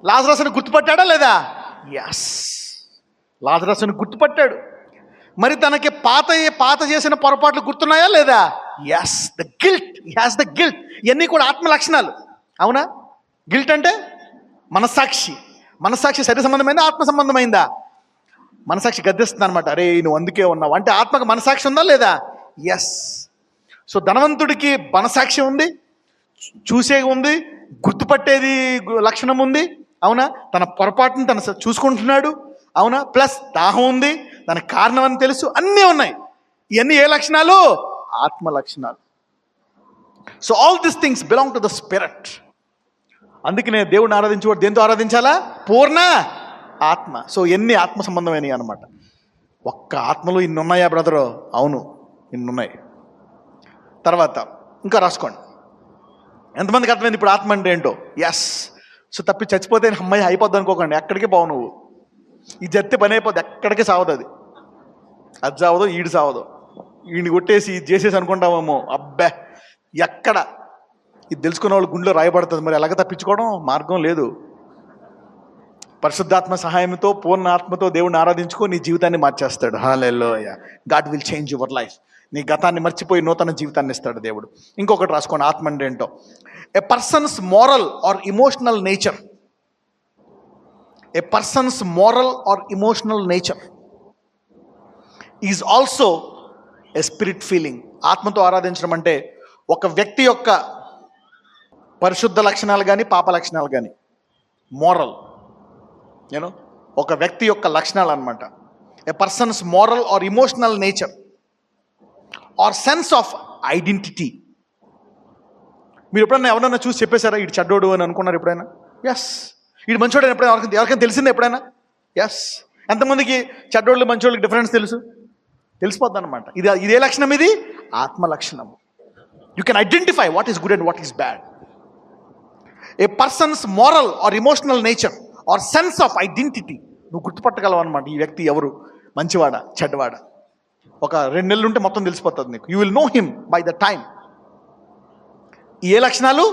A: లాజరస్ని గుర్తుపట్టాడా లేదా? ఎస్, లాజరస్ని గుర్తుపట్టాడు. మరి తనకి పాత చేసిన పొరపాట్లు గుర్తున్నాయా లేదా? Yes, the guilt, he has the guilt. ఇవన్నీ కూడా ఆత్మ లక్షణాలు, అవునా? గిల్ట్ అంటే మనస్సాక్షి. మనస్సాక్షి శరీర సంబంధమైందా, ఆత్మ సంబంధమైందా? మనసాక్షి గద్దిస్తుంది అనమాట, అరే నువ్వు అందుకే ఉన్నావు అంటే ఆత్మకు మనసాక్షి ఉందా లేదా? ఎస్. సో ధనవంతుడికి మనసాక్షి ఉంది, చూసే ఉంది, గుర్తుపట్టేది లక్షణం ఉంది, అవునా? తన పొరపాటును తన చూసుకుంటున్నాడు, అవునా? ప్లస్ దాహం ఉంది, దానికి కారణం అని తెలుసు, అన్నీ ఉన్నాయి. ఇవన్నీ ఏ లక్షణాలు? ఆత్మ లక్షణాలు. So all this things belong to the spirit. అందుకనే దేవుడిని ఆరాధించేవాడు దేంతో ఆరాధించాలా? పూర్ణ ఆత్మ. సో ఎన్ని ఆత్మ సంబంధమైనవి అనమాట. ఒక్క ఆత్మలో ఇన్ని ఉన్నాయా బ్రదరు? అవును, ఇన్ని ఉన్నాయి. తర్వాత ఇంకా రాసుకోండి, ఎంతమందికి అర్థమైంది ఇప్పుడు ఆత్మ అంటే ఏంటో? ఎస్. సో తప్పి చచ్చిపోతే అమ్మాయి అయిపోద్ది అనుకోకండి, ఎక్కడికి పోవు నువ్వు. ఈ జత్తి పని అయిపోద్ది, ఎక్కడికి సావదు. అది సావదు, ఈడు సావదు. ఈయన్ని కొట్టేసి ఇది చేసేసి అనుకుంటామేమో, అబ్బా ఎక్కడ. ఇది తెలుసుకున్న వాళ్ళు గుండెలో రాయబడుతుంది. మరి ఎలాగ తప్పించుకోవడం? మార్గం లేదు. పరిశుద్ధాత్మ సహాయంతో పూర్ణ ఆత్మతో దేవుడిని ఆరాధించుకో, నీ జీవితాన్ని మార్చేస్తాడు. Hallelujah. God will change your life. నీ గతాన్ని మర్చిపోయి నూతన జీవితాన్ని ఇస్తాడు దేవుడు. ఇంకొకటి రాసుకోండి, ఆత్మ అంటే ఏంటో. A person's moral or emotional nature. A person's moral or emotional nature is also a spirit feeling. ఆత్మతో ఆరాధించడం అంటే ఒక వ్యక్తి యొక్క పరిశుద్ధ లక్షణాలు కానీ పాప లక్షణాలు కానీ, మోరల్ ఒక వ్యక్తి యొక్క లక్షణాలు అనమాట. A person's moral or emotional nature or sense of identity. మీరు ఎప్పుడైనా ఎవరైనా చూసి చెప్పేశారా ఈడు చెడ్డోడు అని అనుకున్నారు ఎప్పుడైనా? ఎస్. ఈడు మంచోడు అని ఎప్పుడైనా ఎవరికైనా తెలిసిందే ఎప్పుడైనా? ఎస్. ఎంతమందికి చెడ్డోళ్ళు మంచోళ్ళకి డిఫరెన్స్ తెలిసిపోద్ది అనమాట. ఇదే లక్షణం, ఇది ఆత్మ లక్షణం. You can identify what is good and what is bad. A person's moral or emotional nature or sense of identity. నువ్వు గుర్తుపట్టగలవు అనమాట, ఈ వ్యక్తి ఎవరు, మంచివాడా చెడ్డవాడా. ఒక 2 నెలలు ఉంటే మొత్తం తెలిసిపోతుంది నీకు. You will know him by the time. ఏ లక్షణాలు?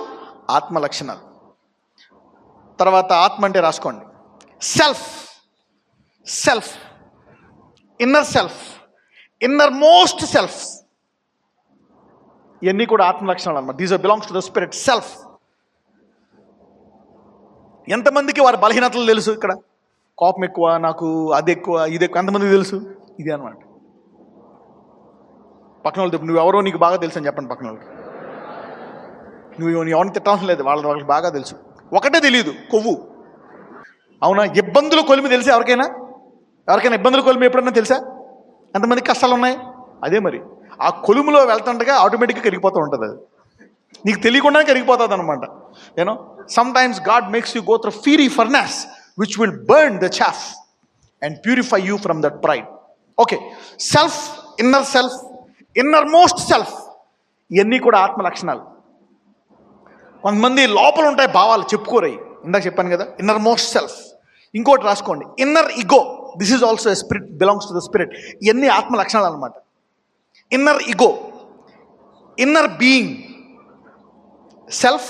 A: ఆత్మ లక్షణాలు. తర్వాత ఆత్మ అంటే రాసుకోండి, self, inner self, innermost self. ఇవన్నీ కూడా ఆత్మ లక్షణాలు అనమాట. These are belongs to the spirit. Self. ఎంతమందికి వారి బలహీనతలు తెలుసు? ఇక్కడ కోపం ఎక్కువ, నాకు అది ఎక్కువ, ఇది ఎక్కువ, ఎంతమందికి తెలుసు? ఇది అనమాట. పక్కన వాళ్ళు నువ్వు ఎవరో నీకు బాగా తెలుసు అని చెప్పండి. పక్కన వాళ్ళకి నువ్వు ఎవరిని తిట్టడం లేదు, వాళ్ళకి బాగా తెలుసు. ఒకటే తెలియదు, కొవ్వు. అవునా? ఇబ్బందులు కొలిమి తెలిసా ఎవరికైనా ఇబ్బందులు కొలిమి ఎప్పుడన్నా తెలుసా? ఎంతమందికి కష్టాలు ఉన్నాయి? అదే మరి ఆ కొలుములో వెళ్తుండగా ఆటోమేటిక్గా కరిగిపోతూ ఉంటుంది. అది నీకు తెలియకుండానే కరిగిపోతుంది అనమాట. Sometimes God makes you go through fiery furnace which will burn the chaff and purify you from that pride. Okay, self, innermost self, ఇవన్నీ కూడా ఆత్మ లక్షణాలు. కొంతమంది లోపల ఉంటాయి భావాలు, చెప్పుకోరయి. ఇందాక చెప్పాను కదా, ఇన్నర్ మోస్ట్ సెల్ఫ్. ఇంకోటి రాసుకోండి, inner ego. This is also a spirit, belongs to the spirit. ఇవన్నీ ఆత్మ లక్షణాలు అనమాట. Inner ego, inner being, self,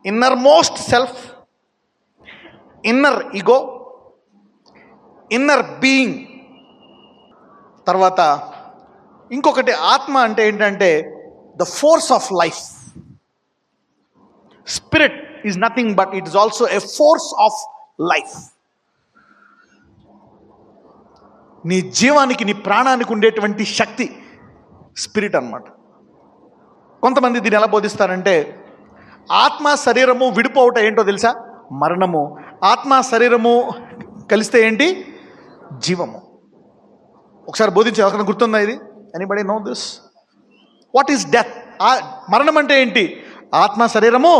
A: innermost self, inner ego, inner being. తర్వాత ఇంకొకటి ఆత్మ అంటే ఏంటంటే the force of life. Spirit is nothing but it is also a force of life. నీ జీవానికి, నీ ప్రాణానికి ఉండేటువంటి శక్తి స్పిరిట్ అన్నమాట. కొంతమంది దీన్ని ఎలా బోధిస్తారంటే ఆత్మ శరీరము విడిపోవట ఏంటో తెలుసా? మరణము. ఆత్మ శరీరము కలిస్తే ఏంటి? జీవము. ఒకసారి బోధించే ఎవరికైనా గుర్తుందా ఇది? Anybody know this? What is death? మరణం అంటే ఏంటి? ఆత్మ శరీరము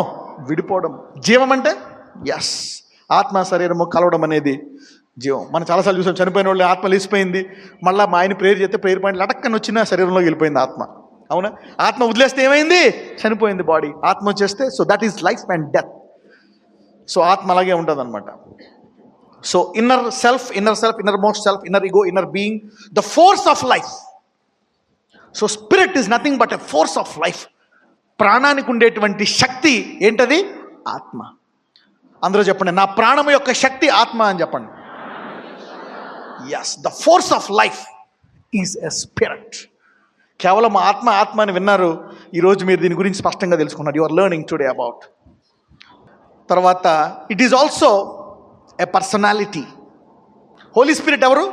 A: విడిపోవడం. జీవం అంటే ఎస్, ఆత్మ శరీరము కలవడం అనేది జీవం. మనం చాలాసార్లు చూసాం, చనిపోయిన వాళ్ళు ఆత్మ లేచిపోయింది, మళ్ళీ మా ఆయన ప్రేయర్ చేస్తే ప్రేయర్ పాయింట్ లటక్కని వచ్చిన శరీరంలోకి వెళ్ళిపోయింది ఆత్మ. అవునా? ఆత్మ వదిలేస్తే ఏమైంది? చనిపోయింది బాడీ. ఆత్మ వచ్చేస్తే so that is life and death. So ఆత్మ అలాగే ఉంటుంది అనమాట. So inner self, innermost self, inner ego, inner being, the force of life. So spirit is nothing but a force of life. ప్రాణానికి ఉండేటువంటి శక్తి ఏంటది? ఆత్మ. అందరూ చెప్పండి, నా ప్రాణం యొక్క శక్తి ఆత్మ అని చెప్పండి. Yes, the force of life is a spirit. కేవలం ఆత్మ అని విన్నారు, ఈరోజు మీరు దీని గురించి స్పష్టంగా తెలుసుకున్నారు. You are learning today about. తర్వాత it is also a personality. Holy Spirit ఎవరు?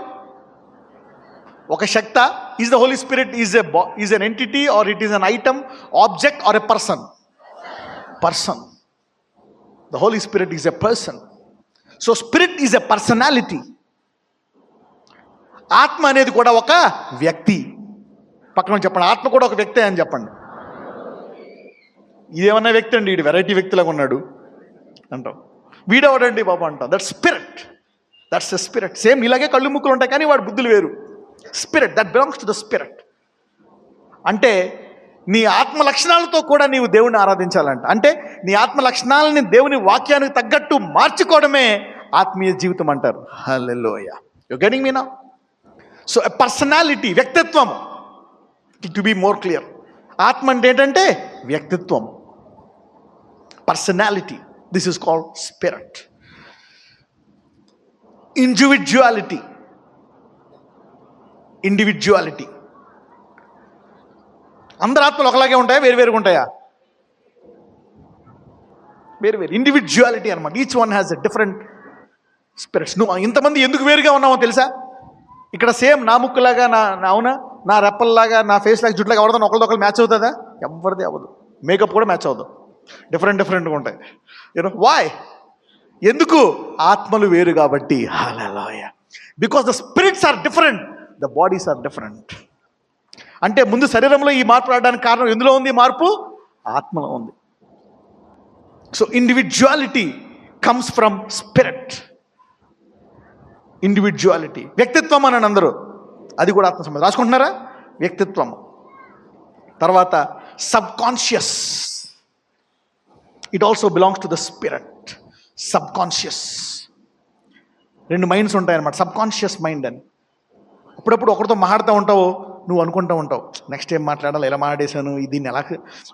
A: ఒక శక్త. Is the Holy Spirit is an entity or it is an item, object or a person? Person. The Holy Spirit is a person. So spirit is a personality. ఆత్మ అనేది కూడా ఒక వ్యక్తి. పక్కన చెప్పండి, ఆత్మ కూడా ఒక వ్యక్తే అని చెప్పండి. ఇదేమన్నా వ్యక్తి అండి, వీడు వెరైటీ వ్యక్తిలాగా ఉన్నాడు అంటాం. వీడెవడండి బాబు అంటాం. That spirit, that's a spirit. Same ఇలాగే కళ్ళు ముక్కులు ఉంటాయి కానీ వాడి బుద్ధులు వేరు. Spirit, that belongs to the spirit. అంటే నీ ఆత్మ లక్షణాలతో కూడా నీవు దేవుని ఆరాధించాలంట. అంటే నీ ఆత్మ లక్షణాలని దేవుని వాక్యానికి తగ్గట్టు మార్చుకోవడమే ఆత్మీయ జీవితం అంటారు. Hallelujah. You getting me now? So a personality, వ్యక్తిత్వం. టు బి మోర్ క్లియర్, ఆత్మ అంటే ఏంటంటే వ్యక్తిత్వం, personality. This is called spirit. Individuality. అందరి ఆత్మలు ఒకలాగే ఉంటాయా, వేరువేరుగా ఉంటాయా? వేరు. ఇండివిజువాలిటీ అనమాట. Each one has a different spirits. నువ్వు ఇంతమంది ఎందుకు వేరుగా ఉన్నావో తెలుసా? ఇక్కడ సేమ్ నా ముక్కులాగా, అవునా, నా రెప్పల్లాగా, నా ఫేస్ లాగా, జుట్లాగా ఎవరిదో ఒకరిదొకరు మ్యాచ్ అవుతుందా? ఎవరిది అవ్వదు. మేకప్ కూడా మ్యాచ్ అవ్వదు. డిఫరెంట్గా ఉంటాయి. యూనో వాయ్? ఎందుకు? ఆత్మలు వేరు కాబట్టి. Hallelujah. Because the spirits are different, the bodies are different. అంటే ముందు శరీరంలో ఈ మార్పు రావడానికి కారణం ఎందులో ఉంది? మార్పు ఆత్మలో ఉంది. So individuality comes from spirit. Individuality. వ్యక్తిత్వం అని అందరూ, అది కూడా ఆత్మ సంబంధం. రాసుకుంటున్నారా? వ్యక్తిత్వం. తర్వాత sub conscious. It also belongs to the spirit. Sub conscious. రెండు మైండ్స్ ఉంటాయన్నమాట, సబ్ కాన్షియస్ మైండ్ అని. అప్పుడప్పుడు ఒకరితో మాట్లాడుతూ ఉంటావు, నువ్వు అనుకుంటూ ఉంటావు, నెక్స్ట్ ఏం మాట్లాడాలి, ఎలా మాట్లాడేశాను, దీన్ని ఎలా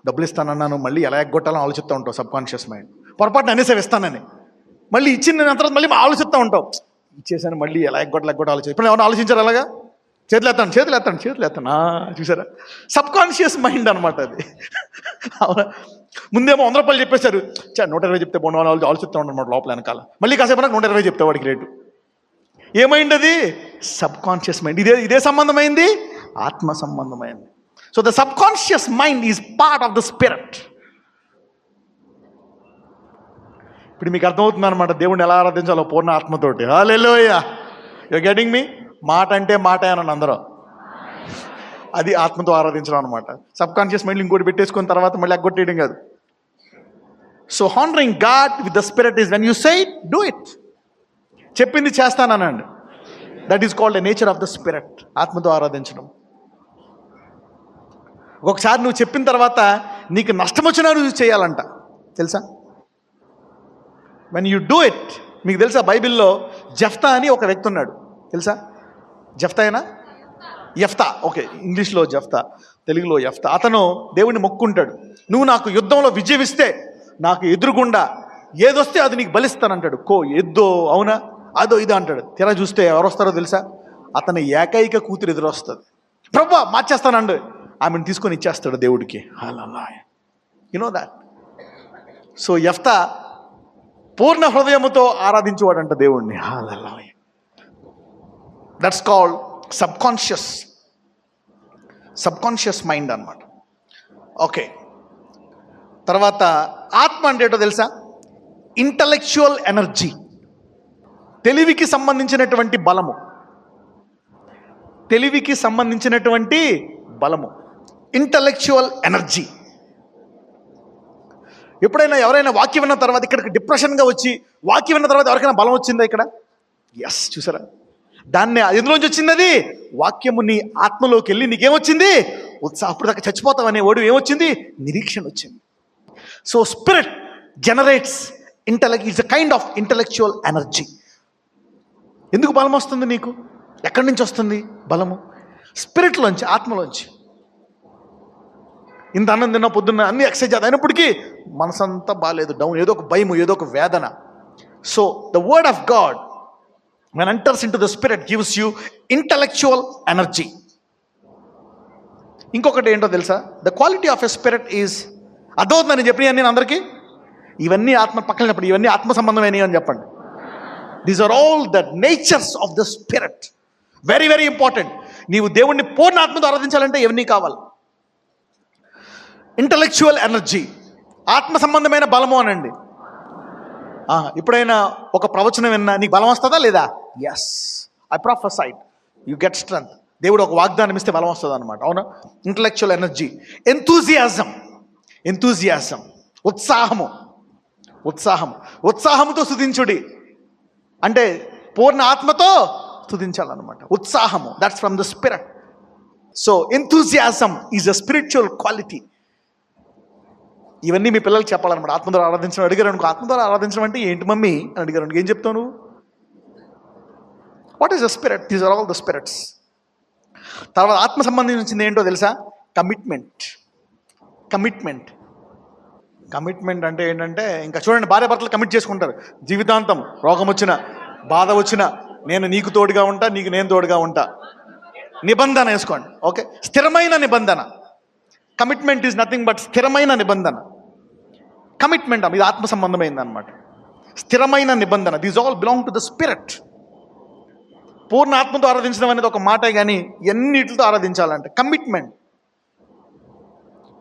A: డబ్బులు ఇస్తానన్నాను, మళ్ళీ ఎలా ఎగ్గొట్టాలని ఆలోచిస్తూ ఉంటావు. Sub conscious mind. పొరపాటున అనేసేవి ఇస్తానని, మళ్ళీ ఇచ్చిన తర్వాత మళ్ళీ ఆలోచిస్తూ ఉంటావు, ఇచ్చేసాను మళ్ళీ ఎలా ఎగ్గొట్ట ఆలోచించి. ఇప్పుడు ఏమైనా ఆలోచించారు అలాగా? చేతులు ఎత్తాను. చూసారా? సబ్ కాన్షియస్ మైండ్ అనమాట అది. అవునా? ముందేమో 100 రూపాయలు చెప్పేశారు, 120 చెప్తే బాగుండు వాళ్ళు ఆలోచిస్తూ ఉండమాట లోపల వెనకాల. మళ్ళీ కాసేపు 120 చెప్తే వాడికి రేటు. ఏమైంది అది? Subconscious mind. ఇదే సంబంధమైంది, ఆత్మ సంబంధమైంది. So the subconscious mind is part of the spirit. ఇప్పుడు మీకు అర్థమవుతుంది అనమాట దేవుణ్ణి ఎలా ఆరాధించాలో పూర్ణ ఆత్మతోటి. హల్లెలూయా. యు గెటింగ్ మీ? మాట అంటే మాట అని అందరూ, అది ఆత్మతో ఆరాధించడం అనమాట. సబ్ కాన్షియస్ మైండ్ ఇంకోటి పెట్టేసుకున్న తర్వాత మళ్ళీ అగ్గొట్టేయడం కాదు. So honouring God with the spirit is when you say it, do it. చెప్పింది చేస్తానండి. That is called a nature of the spirit. ఆత్మతో ఆరాధించడం. ఒకసారి నువ్వు చెప్పిన తర్వాత నీకు నష్టం వచ్చినా నువ్వు చేయాలంట, తెలుసా? When you do it. మీకు తెలుసా బైబిల్లో జెఫ్తా అని ఒక వ్యక్తి ఉన్నాడు, తెలుసా? యెఫ్తా. ఓకే, ఇంగ్లీష్లో జెఫ్తా, తెలుగులో యెఫ్తా. అతను దేవుడిని మొక్కుంటాడు, నువ్వు నాకు యుద్ధంలో విజయమిస్తే నాకు ఎదురుగుండా ఏదొస్తే అది నీకు బలిస్తానంటాడు. ఎద్దో, అవునా, అదో ఇదో అంటాడు. తెర చూస్తే ఎవరు వస్తారో తెలుసా? అతని ఏకైక కూతురు ఎదురొస్తుంది. ప్రభువా మార్చేస్తానండి, ఆమెను తీసుకొని ఇచ్చేస్తాడు దేవుడికి. You know that. సో యెఫ్తా పూర్ణ హృదయముతో ఆరాధించేవాడంట దేవుణ్ణి. దట్స్ కాల్డ్ సబ్కాన్షియస్ మైండ్ అన్నమాట. ఓకే, తర్వాత ఆత్మ అంటే ఏంటో తెలుసా? Intellectual energy. తెలివికి సంబంధించినటువంటి బలము. Intellectual energy. ఎప్పుడైనా ఎవరైనా వాక్యం విన్న తర్వాత ఇక్కడికి డిప్రెషన్గా వచ్చి వాక్యం విన్న తర్వాత ఎవరికైనా బలం వచ్చిందా ఇక్కడ? ఎస్, చూసారా? దాన్ని ఎందులోంచి వచ్చింది? అది వాక్యము నీ ఆత్మలోకి వెళ్ళి నీకేమొచ్చింది? అప్పుడు దాకా చచ్చిపోతామనే ఓడి ఏమొచ్చింది? నిరీక్షణ వచ్చింది. So spirit generates is a kind of intellectual energy. ఎందుకు బలం వస్తుంది నీకు? ఎక్కడి నుంచి వస్తుంది బలము? స్పిరిట్లోంచి, ఆత్మలోంచి. ఇంత అన్నం తిన్నా, పొద్దున్న అన్ని ఎక్సర్సైజ్ అయినప్పటికీ మనసంతా బాగాలేదు, డౌన్, ఏదో ఒక భయము, ఏదో ఒక వేదన. So the word of God when enters into the spirit gives you intellectual energy. ఇంకొకటి ఏంటో తెలుసా? The quality of a spirit is, అర్థమవుతుందని చెప్పి నేను అందరికీ ఇవన్నీ ఆత్మ పక్కనప్పుడు ఇవన్నీ ఆత్మ సంబంధమైనవి అని చెప్పండి. These are all the natures of the spirit. Very very important. నీవు దేవుణ్ణి పూర్ణ ఆత్మతో ఆరాధించాలంటే ఇవన్నీ కావాలి. ఇంటలెక్చువల్ ఎనర్జీ, ఆత్మ సంబంధమైన బలము అనండి. ఎప్పుడైనా ఒక ప్రవచనం విన్నా నీకు బలం వస్తుందా లేదా? Yes, I prophesied, you get strength. దేవుడు ఒక వాగ్దానం ఇస్తే బలం వస్తుంది అనమాట. అవునా? Intellectual energy. ఎంతూజియాజం, ఉత్సాహముతో స్తుతించుడి అంటే పూర్ణ ఆత్మతో స్తుతించాలన్నమాట. ఉత్సాహము, that's from the spirit. So enthusiasm is a spiritual quality. ఇవన్నీ మీ పిల్లలకి చెప్పాలన్నమాట. ఆత్మ ద్వారా ఆరాధించడం అడిగారు అనుకో, ఆత్మ ద్వారా ఆరాధించడం అంటే ఏంటి మమ్మీ అని అడిగారు అనుకో, ఏం చెప్తావు నువ్వు? What is the spirit? These are all the spirits. తర్వాత ఆత్మ సంబంధించింది ఏంటో తెలుసా? కమిట్మెంట్ అంటే ఏంటంటే, ఇంకా చూడండి, భార్య భర్తలు కమిట్ చేసుకుంటారు జీవితాంతం. రోగం వచ్చినా, బాధ వచ్చినా, నేను నీకు తోడుగా ఉంటా, నీకు నేను తోడుగా ఉంటా. నిబంధన వేసుకోండి. ఓకే, స్థిరమైన నిబంధన. కమిట్మెంట్ ఈజ్ నథింగ్ బట్ స్థిరమైన నిబంధన. కమిట్మెంట్ ఇది ఆత్మ సంబంధమైంది అనమాట. స్థిరమైన నిబంధన. These all belong to the spirit. పూర్ణ ఆత్మతో ఆరాధించడం అనేది ఒక మాటే, కానీ ఎన్నిటితో ఆరాధించాలంటే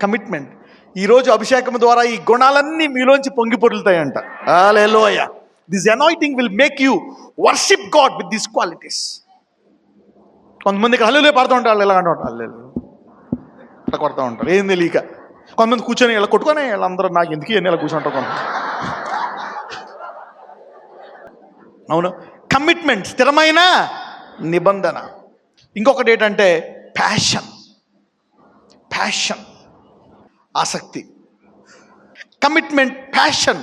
A: కమిట్మెంట్. ఈరోజు అభిషేకం ద్వారా ఈ గుణాలన్నీ మీలోంచి పొంగి పొరులుతాయంట. Hallelujah. This anointing will make you worship God with these qualities. కొంతమంది ఇక్కడ హల్లెలూయా పాడుతూ ఉంటారు, వాళ్ళు ఎలా అంటారు, హల్లెలూయా ఇట్లా కొడుతూ ఉంటారు, ఏం తెలియక. కొంతమంది కూర్చొని ఇలా కొట్టుకొని వీళ్ళందరూ నాకు ఎందుకు ఎన్ని ఇలా కూర్చుంటారు కొంత. అవును, కమిట్మెంట్, స్థిరమైన నిబంధన. ఇంకొకటి ఏంటంటే ప్యాషన్, ఆసక్తి. Commitment, passion.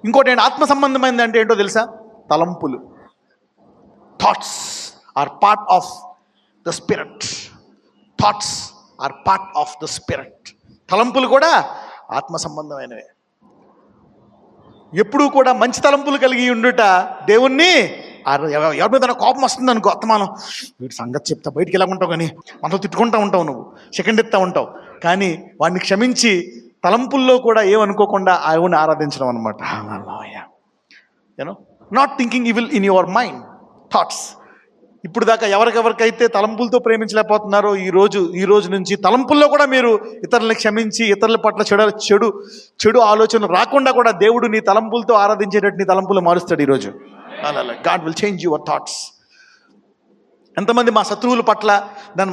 A: ఇంకోటి ఏంటి ఆత్మ సంబంధమైంది అంటే ఏంటో తెలుసా? తలంపులు. Thoughts are part of the spirit. తలంపులు కూడా ఆత్మ సంబంధమైనవే. ఎప్పుడూ కూడా మంచి తలంపులు కలిగి ఉండుట దేవుణ్ణి. ఎవరి మీద కోపం వస్తుంది అనుకో, అత్తమానం వీటి సంగతి చెప్తా, బయటికి ఎలా ఉంటావు, కానీ మనతో తిట్టుకుంటూ ఉంటావు, నువ్వు సెకండ్ ఎత్తా ఉంటావు. కానీ వాడిని క్షమించి తలంపుల్లో కూడా ఏమనుకోకుండా ఆవుని ఆరాధించడం అనమాట. You know, not thinking evil in your mind, thoughts. ఇప్పుడు దాకా ఎవరికెవరికైతే తలంపులతో ప్రేమించలేకపోతున్నారో ఈ రోజు నుంచి తలంపుల్లో కూడా మీరు ఇతరులను క్షమించి, ఇతరుల పట్ల చెడు ఆలోచనలు రాకుండా కూడా దేవుడు నీ తలంపులతో ఆరాధించేటట్టు నీ తలంపులు మారుస్తాడు ఈరోజు. God will change your thoughts. ఎంతమంది మా శత్రువుల పట్ల,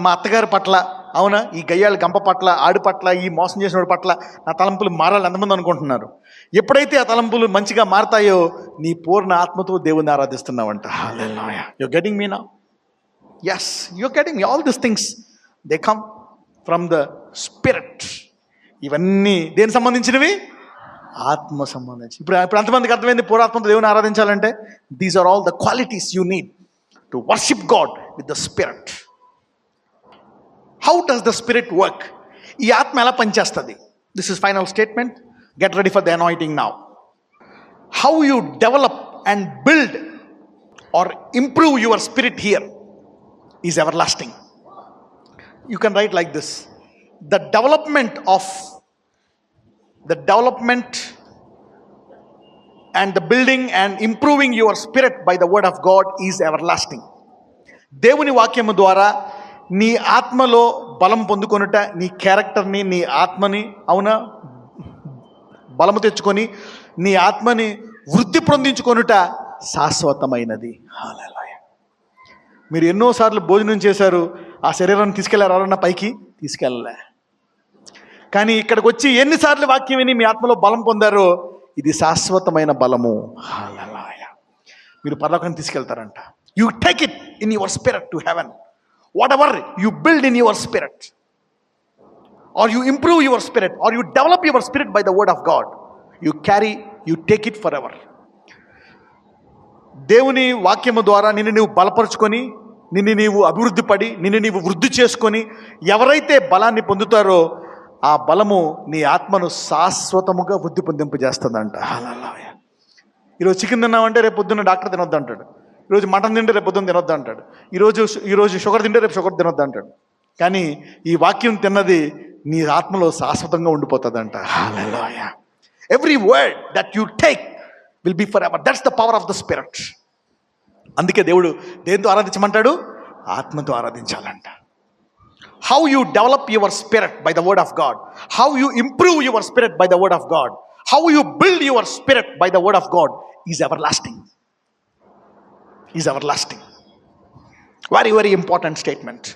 A: మా అత్తగారి పట్ల, అవునా, ఈ గయ్యాళ్ళ గంప పట్ల, ఆడి పట్ల, ఈ మోసం చేసిన వాడి పట్ల నా తలంపులు మారాలి ఎంతమంది అనుకుంటున్నారు? ఎప్పుడైతే ఆ తలంపులు మంచిగా మారతాయో నీ పూర్ణ ఆత్మతో దేవుని ఆరాధిస్తున్నావంట. Hallelujah. You are getting me now? Yes, you're getting me. All these things, they come from the spirit. ఇవన్నీ దేనికి సంబంధించినవి? ఆత్మ సంబంధించి. ఇప్పుడు అంతమందికి అర్థమైంది పూర్ణాత్మతో దేవుని ఆరాధించాలంటే these are all the qualities you need to worship God with the spirit. How does the spirit work? ఈ ఆత్మ ఎలా పనిచేస్తుంది? This is final statement. Get ready for the anointing now. How you develop and build or improve your spirit here is everlasting. You can write like this: the development and the building and improving your spirit by the word of God is everlasting. దేవుని వాక్యము ద్వారా నీ ఆత్మలో బలం పొందుకొనుట, నీ క్యారెక్టర్ని, నీ ఆత్మని, అవునా, బలము తెచ్చుకొని నీ ఆత్మని వృద్ధి పొందించుకొనుట శాశ్వతమైనది. హల్లెలూయా. మీరు ఎన్నోసార్లు భోజనం చేశారు, ఆ శరీరాన్ని తీసుకెళ్లారు ఎవరన్నా పైకి? తీసుకెళ్ళలే. కానీ ఇక్కడికి వచ్చి ఎన్నిసార్లు వాక్యం విని మీ ఆత్మలో బలం పొందారో, ఇది శాశ్వతమైన బలము. హల్లెలూయా. మీరు పరలోకానికి తీసుకెళ్తారంట. You take it in your spirit to heaven. Whatever you build in your spirit, or you improve your spirit, or you develop your spirit by the word of God, you take it forever. దేవుని వాక్యము ద్వారా నిన్ను నీవు బలపరుచుకొని, నిన్ను నీవు అభివృద్ధి పడి, నిన్ను నీవు వృద్ధి చేసుకొని ఎవరైతే బలాన్ని పొందుతారో ఆ బలము నీ ఆత్మను శాశ్వతముగా వృద్ధి పొందింపజేస్తుందంట. హల్లెలూయా. ఈరోజు చికెన్ తిన్నామంటే రేపు పొద్దున్న డాక్టర్ తినొద్దు అంటాడు. ఈరోజు మటన్ తింటే రేపు పొద్దున్న తినొద్దు అంటాడు. ఈరోజు షుగర్ తింటే రేపు షుగర్ తినొద్దు అంటాడు. కానీ ఈ వాక్యం తిన్నది నీ ఆత్మలో శాశ్వతంగా ఉండిపోతుందంట. Hallelujah. Every word that you take will be forever. That's the power of the spirit. అందుకే దేవుడు దేంతో ఆరాధించమంటాడు? ఆత్మతో ఆరాధించాలంట. How you develop your spirit by the word of God, how you improve your spirit by the word of God, how you build your spirit by the word of God is everlasting. Very very important statement.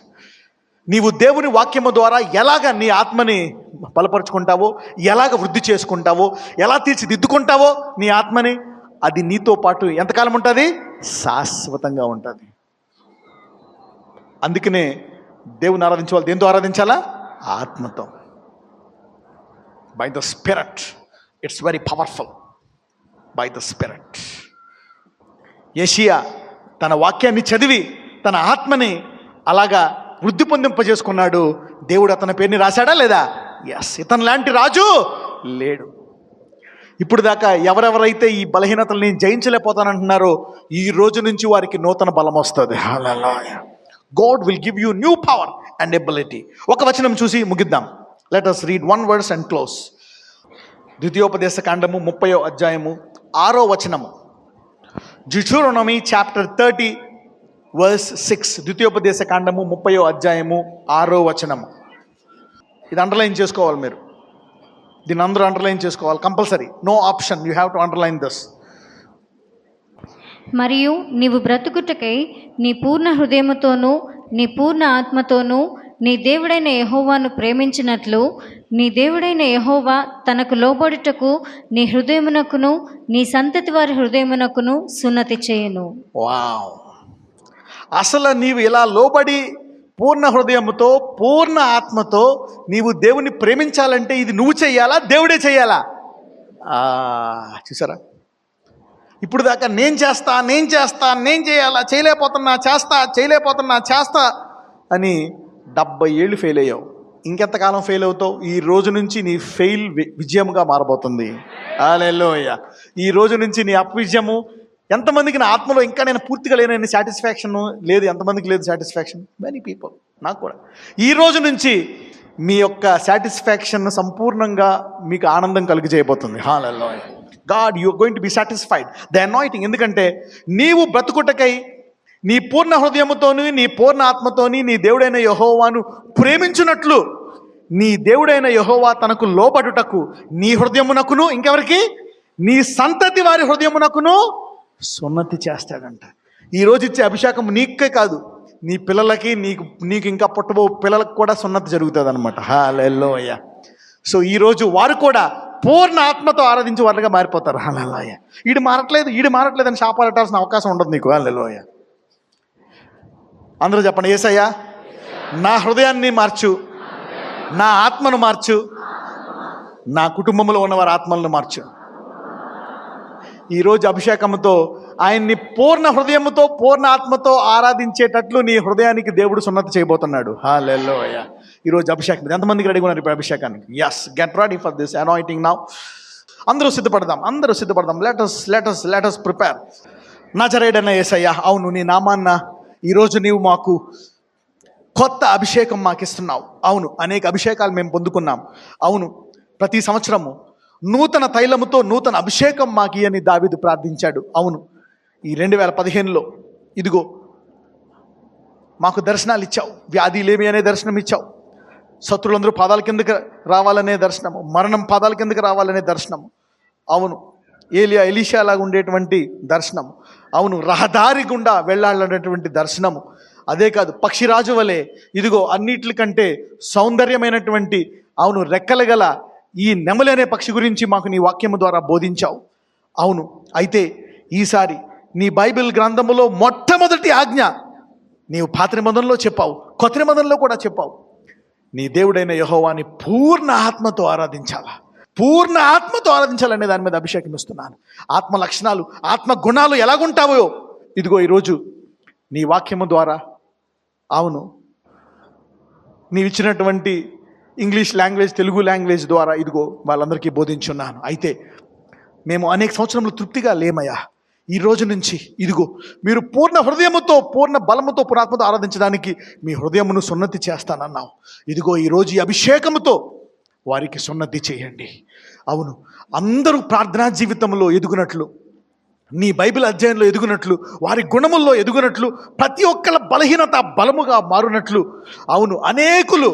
A: నీవు దేవుని వాక్యము ద్వారా ఎలాగ నీ ఆత్మని బలపరుచుకుంటావో, ఎలాగ వృద్ధి చేసుకుంటావో, ఎలా తీర్చిదిద్దుకుంటావో నీ ఆత్మని, అది నీతో పాటు ఎంతకాలం ఉంటుంది? శాశ్వతంగా ఉంటుంది. అందుకనే దేవుని ఆరాధించాలి. దేంతో ఆరాధించాలా? ఆత్మతో. By the spirit. It's very powerful. By the spirit. యెషయా తన వాక్యాన్ని చదివి తన ఆత్మని అలాగా వృద్ధి పొందింపజేసుకున్నాడు. దేవుడు అతని పేరుని రాశాడా లేదా? ఎస్. ఇతను లాంటి రాజు లేడు. ఇప్పుడు దాకా ఎవరెవరైతే ఈ బలహీనతల్ని జయించలేకపోతానంటున్నారో ఈ రోజు నుంచి వారికి నూతన బలం వస్తుంది. Hallelujah. God will give you new power and ability. ఒక వచనం చూసి ముగిద్దాం. Let us read one verse and close. ద్వితీయోపదేశ కాండము 30వ అధ్యాయము 6వ వచనము. Deuteronomy chapter 30 verse 6. ద్వితీయోపదేశ కాండము 30వ అధ్యాయము 6వ వచనము. ఇది అండర్లైన్ చేసుకోవాలి మీరు. దీన్ని అందరూ అండర్లైన్ చేసుకోవాలి compulsory. No option. You have to underline this.
B: మరియు నీవు బ్రతుకుటకై నీ పూర్ణ హృదయముతోనూ నీ పూర్ణ ఆత్మతోనూ నీ దేవుడైన యెహోవాను ప్రేమించినట్లు నీ దేవుడైన యెహోవా తనకు లోబడుటకు నీ హృదయమునకును నీ సంతతి వారి హృదయమునకును సున్నతి చేయును.
A: వావ్. అసలు నీవు ఇలా లోబడి పూర్ణ హృదయముతో పూర్ణ ఆత్మతో నీవు దేవుని ప్రేమించాలంటే ఇది నువ్వు చెయ్యాలా? దేవుడే చెయ్యాలా? చూసారా? ఇప్పుడు దాకా నేను చేస్తా చేయాలా, చేయలేకపోతున్నా చేస్తా అని 70 ఏళ్ళు ఫెయిల్ అయ్యావు. ఇంకెంతకాలం ఫెయిల్ అవుతావు? ఈ రోజు నుంచి నీ ఫెయిల్ విజయంగా మారబోతుంది. హల్లెలూయా. ఈ రోజు నుంచి నీ అపవిజయము. ఎంతమందికి నా ఆత్మలో ఇంకా నేను పూర్తిగా లేనని సాటిస్ఫాక్షన్ లేదు? ఎంతమందికి లేదు సాటిస్ఫాక్షన్? Many people. నాకు కూడా. ఈ రోజు నుంచి మీ యొక్క సాటిస్ఫాక్షన్ సంపూర్ణంగా మీకు ఆనందం కలుగజేయబోతుంది. Hallelujah. God you are going to be satisfied. The anointing. ఎందుకంటే నీవు బ్రతుకుటకై నీ పూర్ణ హృదయముతోని నీ పూర్ణ ఆత్మతోని నీ దేవుడైన యెహోవాను ప్రేమించున్నట్లు నీ దేవుడైన యెహోవా తనకు లోబడుటకు నీ హృదయమునకును ఇంకెవరికి? నీ సంతతి వారి హృదయమునకును సున్నతి చేస్తాడంట. ఈరోజు ఇచ్చే అభిషేకం నీకే కాదు, నీ పిల్లలకి, నీకు ఇంకా పుట్టబో పిల్లలకు కూడా సున్నతి జరుగుతుంది అనమాట. హల్లెలూయా. సో ఈరోజు వారు కూడా పూర్ణ ఆత్మతో ఆరాధించే వాళ్ళగా మారిపోతారు. హల్లెలూయా. ఈడు మారట్లేదు అని శాపాలటాల్సిన అవకాశం ఉండదు నీకు. హల్లెలూయా. అందరూ చెప్పండి, యేసయ్యా నా హృదయాన్ని మార్చు, నా ఆత్మను మార్చు, నా కుటుంబంలో ఉన్నవారి ఆత్మలను మార్చు. ఈరోజు అభిషేకంతో ఆయన్ని పూర్ణ హృదయముతో పూర్ణ ఆత్మతో ఆరాధించేటట్లు నీ హృదయానికి దేవుడు సున్నతి చేయబోతున్నాడు. హల్లెలూయా. ఈరోజు అభిషేకం ఎంతమందికి రెడీగా ఉన్నారు ఇప్పుడు అభిషేకానికి? Yes, get ready for this anointing now. అందరూ సిద్ధపడదాం. Let us prepare. నజరేయుడైన యేసయ్యా, అవును నీ నామాన్న ఈరోజు నీవు మాకు కొత్త అభిషేకం మాకు ఇస్తున్నావు. అవును, అనేక అభిషేకాలు మేము పొందుకున్నాం. అవును, ప్రతి సంవత్సరము నూతన తైలముతో నూతన అభిషేకం మాకు అని దావీదు ప్రార్థించాడు. అవును, ఈ 2015లో ఇదిగో మాకు దర్శనాలు ఇచ్చావు. వ్యాధి లేమి అనే దర్శనం ఇచ్చావు. శత్రులందరూ పాదాల కిందకి రావాలనే దర్శనము, మరణం పాదాల కిందకి రావాలనే దర్శనము. అవును, ఎలీషా లాగా ఉండేటువంటి దర్శనము. అవును, రహదారి గుండా వెళ్ళాలనేటువంటి దర్శనము. అదే కాదు, పక్షిరాజు వలె ఇదిగో అన్నిటికంటే సౌందర్యమైనటువంటి అవును రెక్కలు గల ఈ నెమలి అనే పక్షి గురించి మాకు నీ వాక్యము ద్వారా బోధించావు. అవును, అయితే ఈసారి నీ బైబిల్ గ్రంథములో మొట్టమొదటి ఆజ్ఞ నీవు పాత నిబంధనలో చెప్పావు, కొత్త నిబంధనలో కూడా చెప్పావు. నీ దేవుడైన యెహోవాని పూర్ణ ఆత్మతో ఆరాధించాలా, పూర్ణ ఆత్మతో ఆరాధించాలనే దాని మీద అభిషేకం ఇస్తున్నాను. ఆత్మ లక్షణాలు, ఆత్మ గుణాలు ఎలాగుంటావో ఇదిగో ఈరోజు నీ వాక్యము ద్వారా, అవును, నీవిచ్చినటువంటి ఇంగ్లీష్ లాంగ్వేజ్, తెలుగు లాంగ్వేజ్ ద్వారా ఇదిగో వాళ్ళందరికీ బోధించున్నాను. అయితే మేము అనేక సంవత్సరములు తృప్తిగా లేమయ్యా. ఈ రోజు నుంచి ఇదిగో మీరు పూర్ణ హృదయముతో, పూర్ణ బలముతో, పురాత్మతో ఆరాధించడానికి మీ హృదయమును సున్నతి చేస్తానన్నావు. ఇదిగో ఈరోజు ఈ అభిషేకముతో వారికి సున్నతి చేయండి. అవును, అందరూ ప్రార్థనా జీవితంలో ఎదుగునట్లు, నీ బైబిల్ అధ్యయనంలో ఎదుగునట్లు, వారి గుణముల్లో ఎదుగునట్లు, ప్రతి ఒక్కళ్ళ బలహీనత బలముగా మారునట్లు, అవును, అనేకులు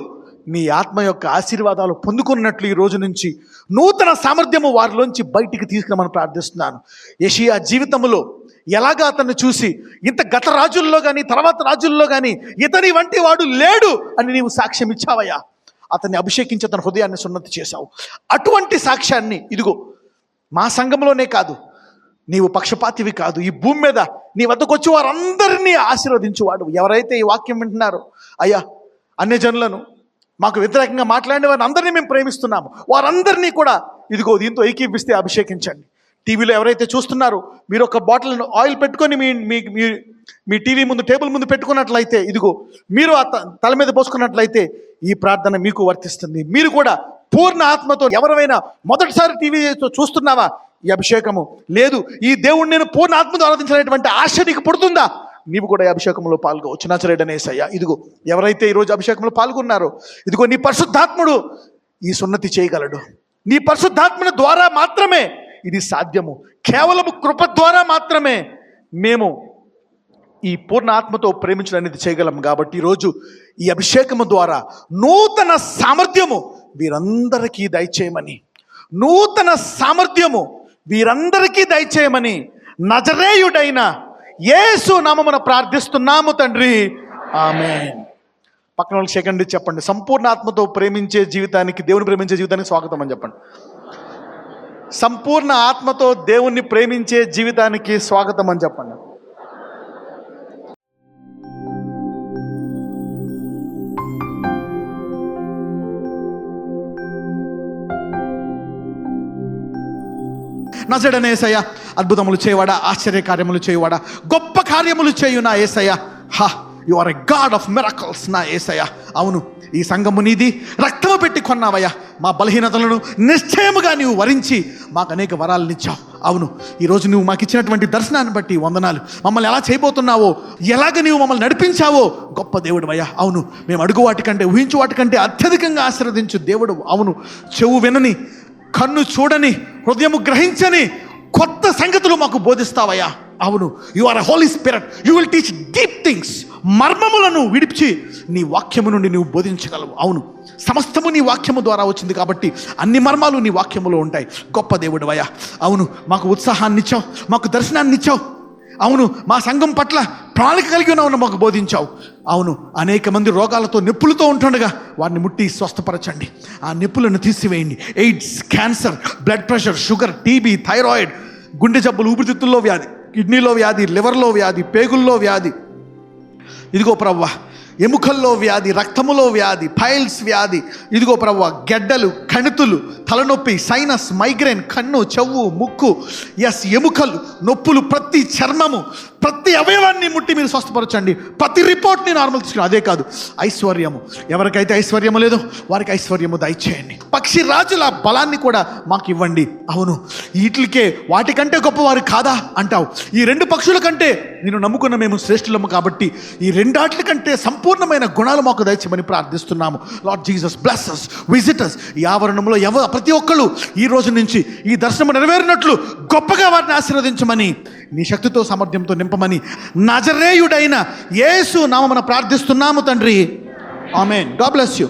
A: నీ ఆత్మ యొక్క ఆశీర్వాదాలు పొందుకున్నట్లు ఈ రోజు నుంచి నూతన సామర్థ్యము వారిలోంచి బయటికి తీసుకురమని ప్రార్థిస్తున్నాను. యెషయా జీవితంలో ఎలాగా అతన్ని చూసి ఇంత గత రాజుల్లో కానీ తర్వాత రాజుల్లో కానీ ఇతని వంటి వాడు లేడు అని నీవు సాక్ష్యం ఇచ్చావయ్యా. అతన్ని అభిషేకించి అతని హృదయాన్ని సున్నతి చేశావు. అటువంటి సాక్ష్యాన్ని ఇదిగో మా సంఘంలోనే కాదు, నీవు పక్షపాతివి కాదు, ఈ భూమి మీద నీ వద్దకు వచ్చి వారందరినీ ఆశీర్వదించువాడు. ఎవరైతే ఈ వాక్యం వింటున్నారో అయ్యా, అన్యజనులను, మాకు వ్యతిరేకంగా మాట్లాడిన వారిని అందరినీ మేము ప్రేమిస్తున్నాము, వారందరినీ కూడా ఇదిగో దీంతో ఏకీపిస్తే అభిషేకించండి. టీవీలో ఎవరైతే చూస్తున్నారో మీరు ఒక బాటిల్ ఆయిల్ పెట్టుకొని మీ టీవీ ముందు, టేబుల్ ముందు పెట్టుకున్నట్లయితే ఇదిగో మీరు ఆ తల మీద పోసుకున్నట్లయితే ఈ ప్రార్థన మీకు వర్తిస్తుంది. మీరు కూడా పూర్ణ ఆత్మతో, ఎవరైనా మొదటిసారి టీవీ చూస్తున్నావా, ఈ అభిషేకము లేదు, ఈ దేవుణ్ణి నేను పూర్ణ ఆత్మతో ఆరాధించినటువంటి ఆశ నీకు పుడుతుందా, నీవు కూడా ఈ అభిషేకంలో పాల్గొవచ్చు. నజరేయుడైన యేసయ్య, ఇదిగో ఎవరైతే ఈరోజు అభిషేకంలో పాల్గొన్నారో ఇదిగో నీ పరిశుద్ధాత్ముడు ఈ సున్నతి చేయగలడు. నీ పరిశుద్ధాత్మ ద్వారా మాత్రమే ఇది సాధ్యము. కేవలం కృప ద్వారా మాత్రమే మేము ఈ పూర్ణ ఆత్మతో ప్రేమించడం అనేది చేయగలం. కాబట్టి ఈరోజు ఈ అభిషేకము ద్వారా నూతన సామర్థ్యము వీరందరికీ దయచేయమని, నూతన సామర్థ్యము వీరందరికీ దయచేయమని నజరేయుడైన యేసు నామమున ప్రార్థిస్తున్నాము తండ్రి, ఆమేన్. పక్కన వాళ్ళకి సెకండ్ చెప్పండి, సంపూర్ణ ఆత్మతో ప్రేమించే జీవితానికి, దేవుని ప్రేమించే జీవితానికి స్వాగతం అని చెప్పండి. సంపూర్ణ ఆత్మతో దేవుణ్ణి ప్రేమించే జీవితానికి స్వాగతం అని చెప్పండి. నజరేయుడైన యేసయ్య, అద్భుతములు చేయవాడా, ఆశ్చర్య కార్యములు చేయవాడా, గొప్ప కార్యములు చేయు నా యేసయ్య. You are a god of miracles నా యేసయ్య. అవును, ఈ సంఘము నీది, రక్తము పెట్టి కొన్నావయ్యా. మా బలహీనతలను నిశ్చయముగా నీవు వరించి మాకు అనేక వరాలను ఇచ్చావు. అవును, ఈరోజు నువ్వు మాకు ఇచ్చినటువంటి దర్శనాన్ని బట్టి వందనాలు. మమ్మల్ని ఎలా చేయబోతున్నావో, ఎలాగ నీవు మమ్మల్ని నడిపించావో గొప్ప దేవుడు అయ్యా. అవును, మేము అడుగు వాటికంటే, ఊహించు వాటికంటే అత్యధికంగా ఆశీర్వదించు దేవుడు. అవును, చెవు వినని, కన్ను చూడని, హృదయము గ్రహించని కొత్త సంగతులు మాకు బోధిస్తావయ్యా. అవును, you are a holy spirit, you will teach deep things. మర్మములను విడిచి నీ వాక్యము నుండి నువ్వు బోధించగలవు. అవును, సమస్తము నీ వాక్యము ద్వారా వచ్చింది కాబట్టి అన్ని మర్మాలు నీ వాక్యములో ఉంటాయి. గొప్ప దేవుడు అయ్యా. అవును, మాకు ఉత్సాహాన్ని ఇచ్చావు, మాకు దర్శనాన్ని ఇచ్చావు. అవును, మా సంఘం పట్ల ప్రణాళిక కలిగి ఉన్నావు, మాకు బోధించావు. అవును, అనేక మంది రోగాలతో, నొప్పులతో ఉంటుండగా వారిని ముట్టి స్వస్థపరచండి. ఆ నొప్పులను తీసివేయండి. AIDS, cancer, blood pressure, sugar, TB, thyroid, గుండె జబ్బులు, ఊపిరితిత్తుల్లో వ్యాధి, కిడ్నీలో వ్యాధి, లివర్లో వ్యాధి, పేగుల్లో వ్యాధి, ఇదిగో ప్రవ్వా ఎముకల్లో వ్యాధి, రక్తములో వ్యాధి, పైల్స్ వ్యాధి, ఇదిగో ప్రవ్వా గెడ్డలు, కణితులు, తలనొప్పి, సైనస్, మైగ్రేన్, కన్ను, చెవు, ముక్కు, ఎముకలు నొప్పులు, ప్రతి చర్మము, ప్రతి అవయవాన్ని ముట్టి మీరు స్వస్థపరచండి. ప్రతి రిపోర్ట్ని నార్మల్ తీసుకుని. అదే కాదు, ఐశ్వర్యము, ఎవరికైతే ఐశ్వర్యము లేదో వారికి ఐశ్వర్యము దయచేయండి. పక్షి రాజుల బలాన్ని కూడా మాకు ఇవ్వండి. అవును, వీటికే వాటికంటే గొప్పవారు కాదా అంటావు. ఈ రెండు పక్షుల కంటే నేను నమ్ముకున్న మేము శ్రేష్ఠులము కాబట్టి ఈ రెండాట్ల కంటే సంపూర్ణమైన గుణాలు మాకు దయచేయమని ప్రార్థిస్తున్నాము. Lord Jesus bless us, visit us. ఈ ఆవరణంలో ప్రతి ఒక్కరు ఈ రోజు నుంచి ఈ దర్శనం నెరవేరినట్లు గొప్పగా వారిని ఆశీర్వదించమని, నీ శక్తితో సామర్థ్యంతో నింపమని నజరేయుడైన యేసు నామమున ప్రార్థిస్తున్నాము తండ్రి, ఆమేన్. God bless you.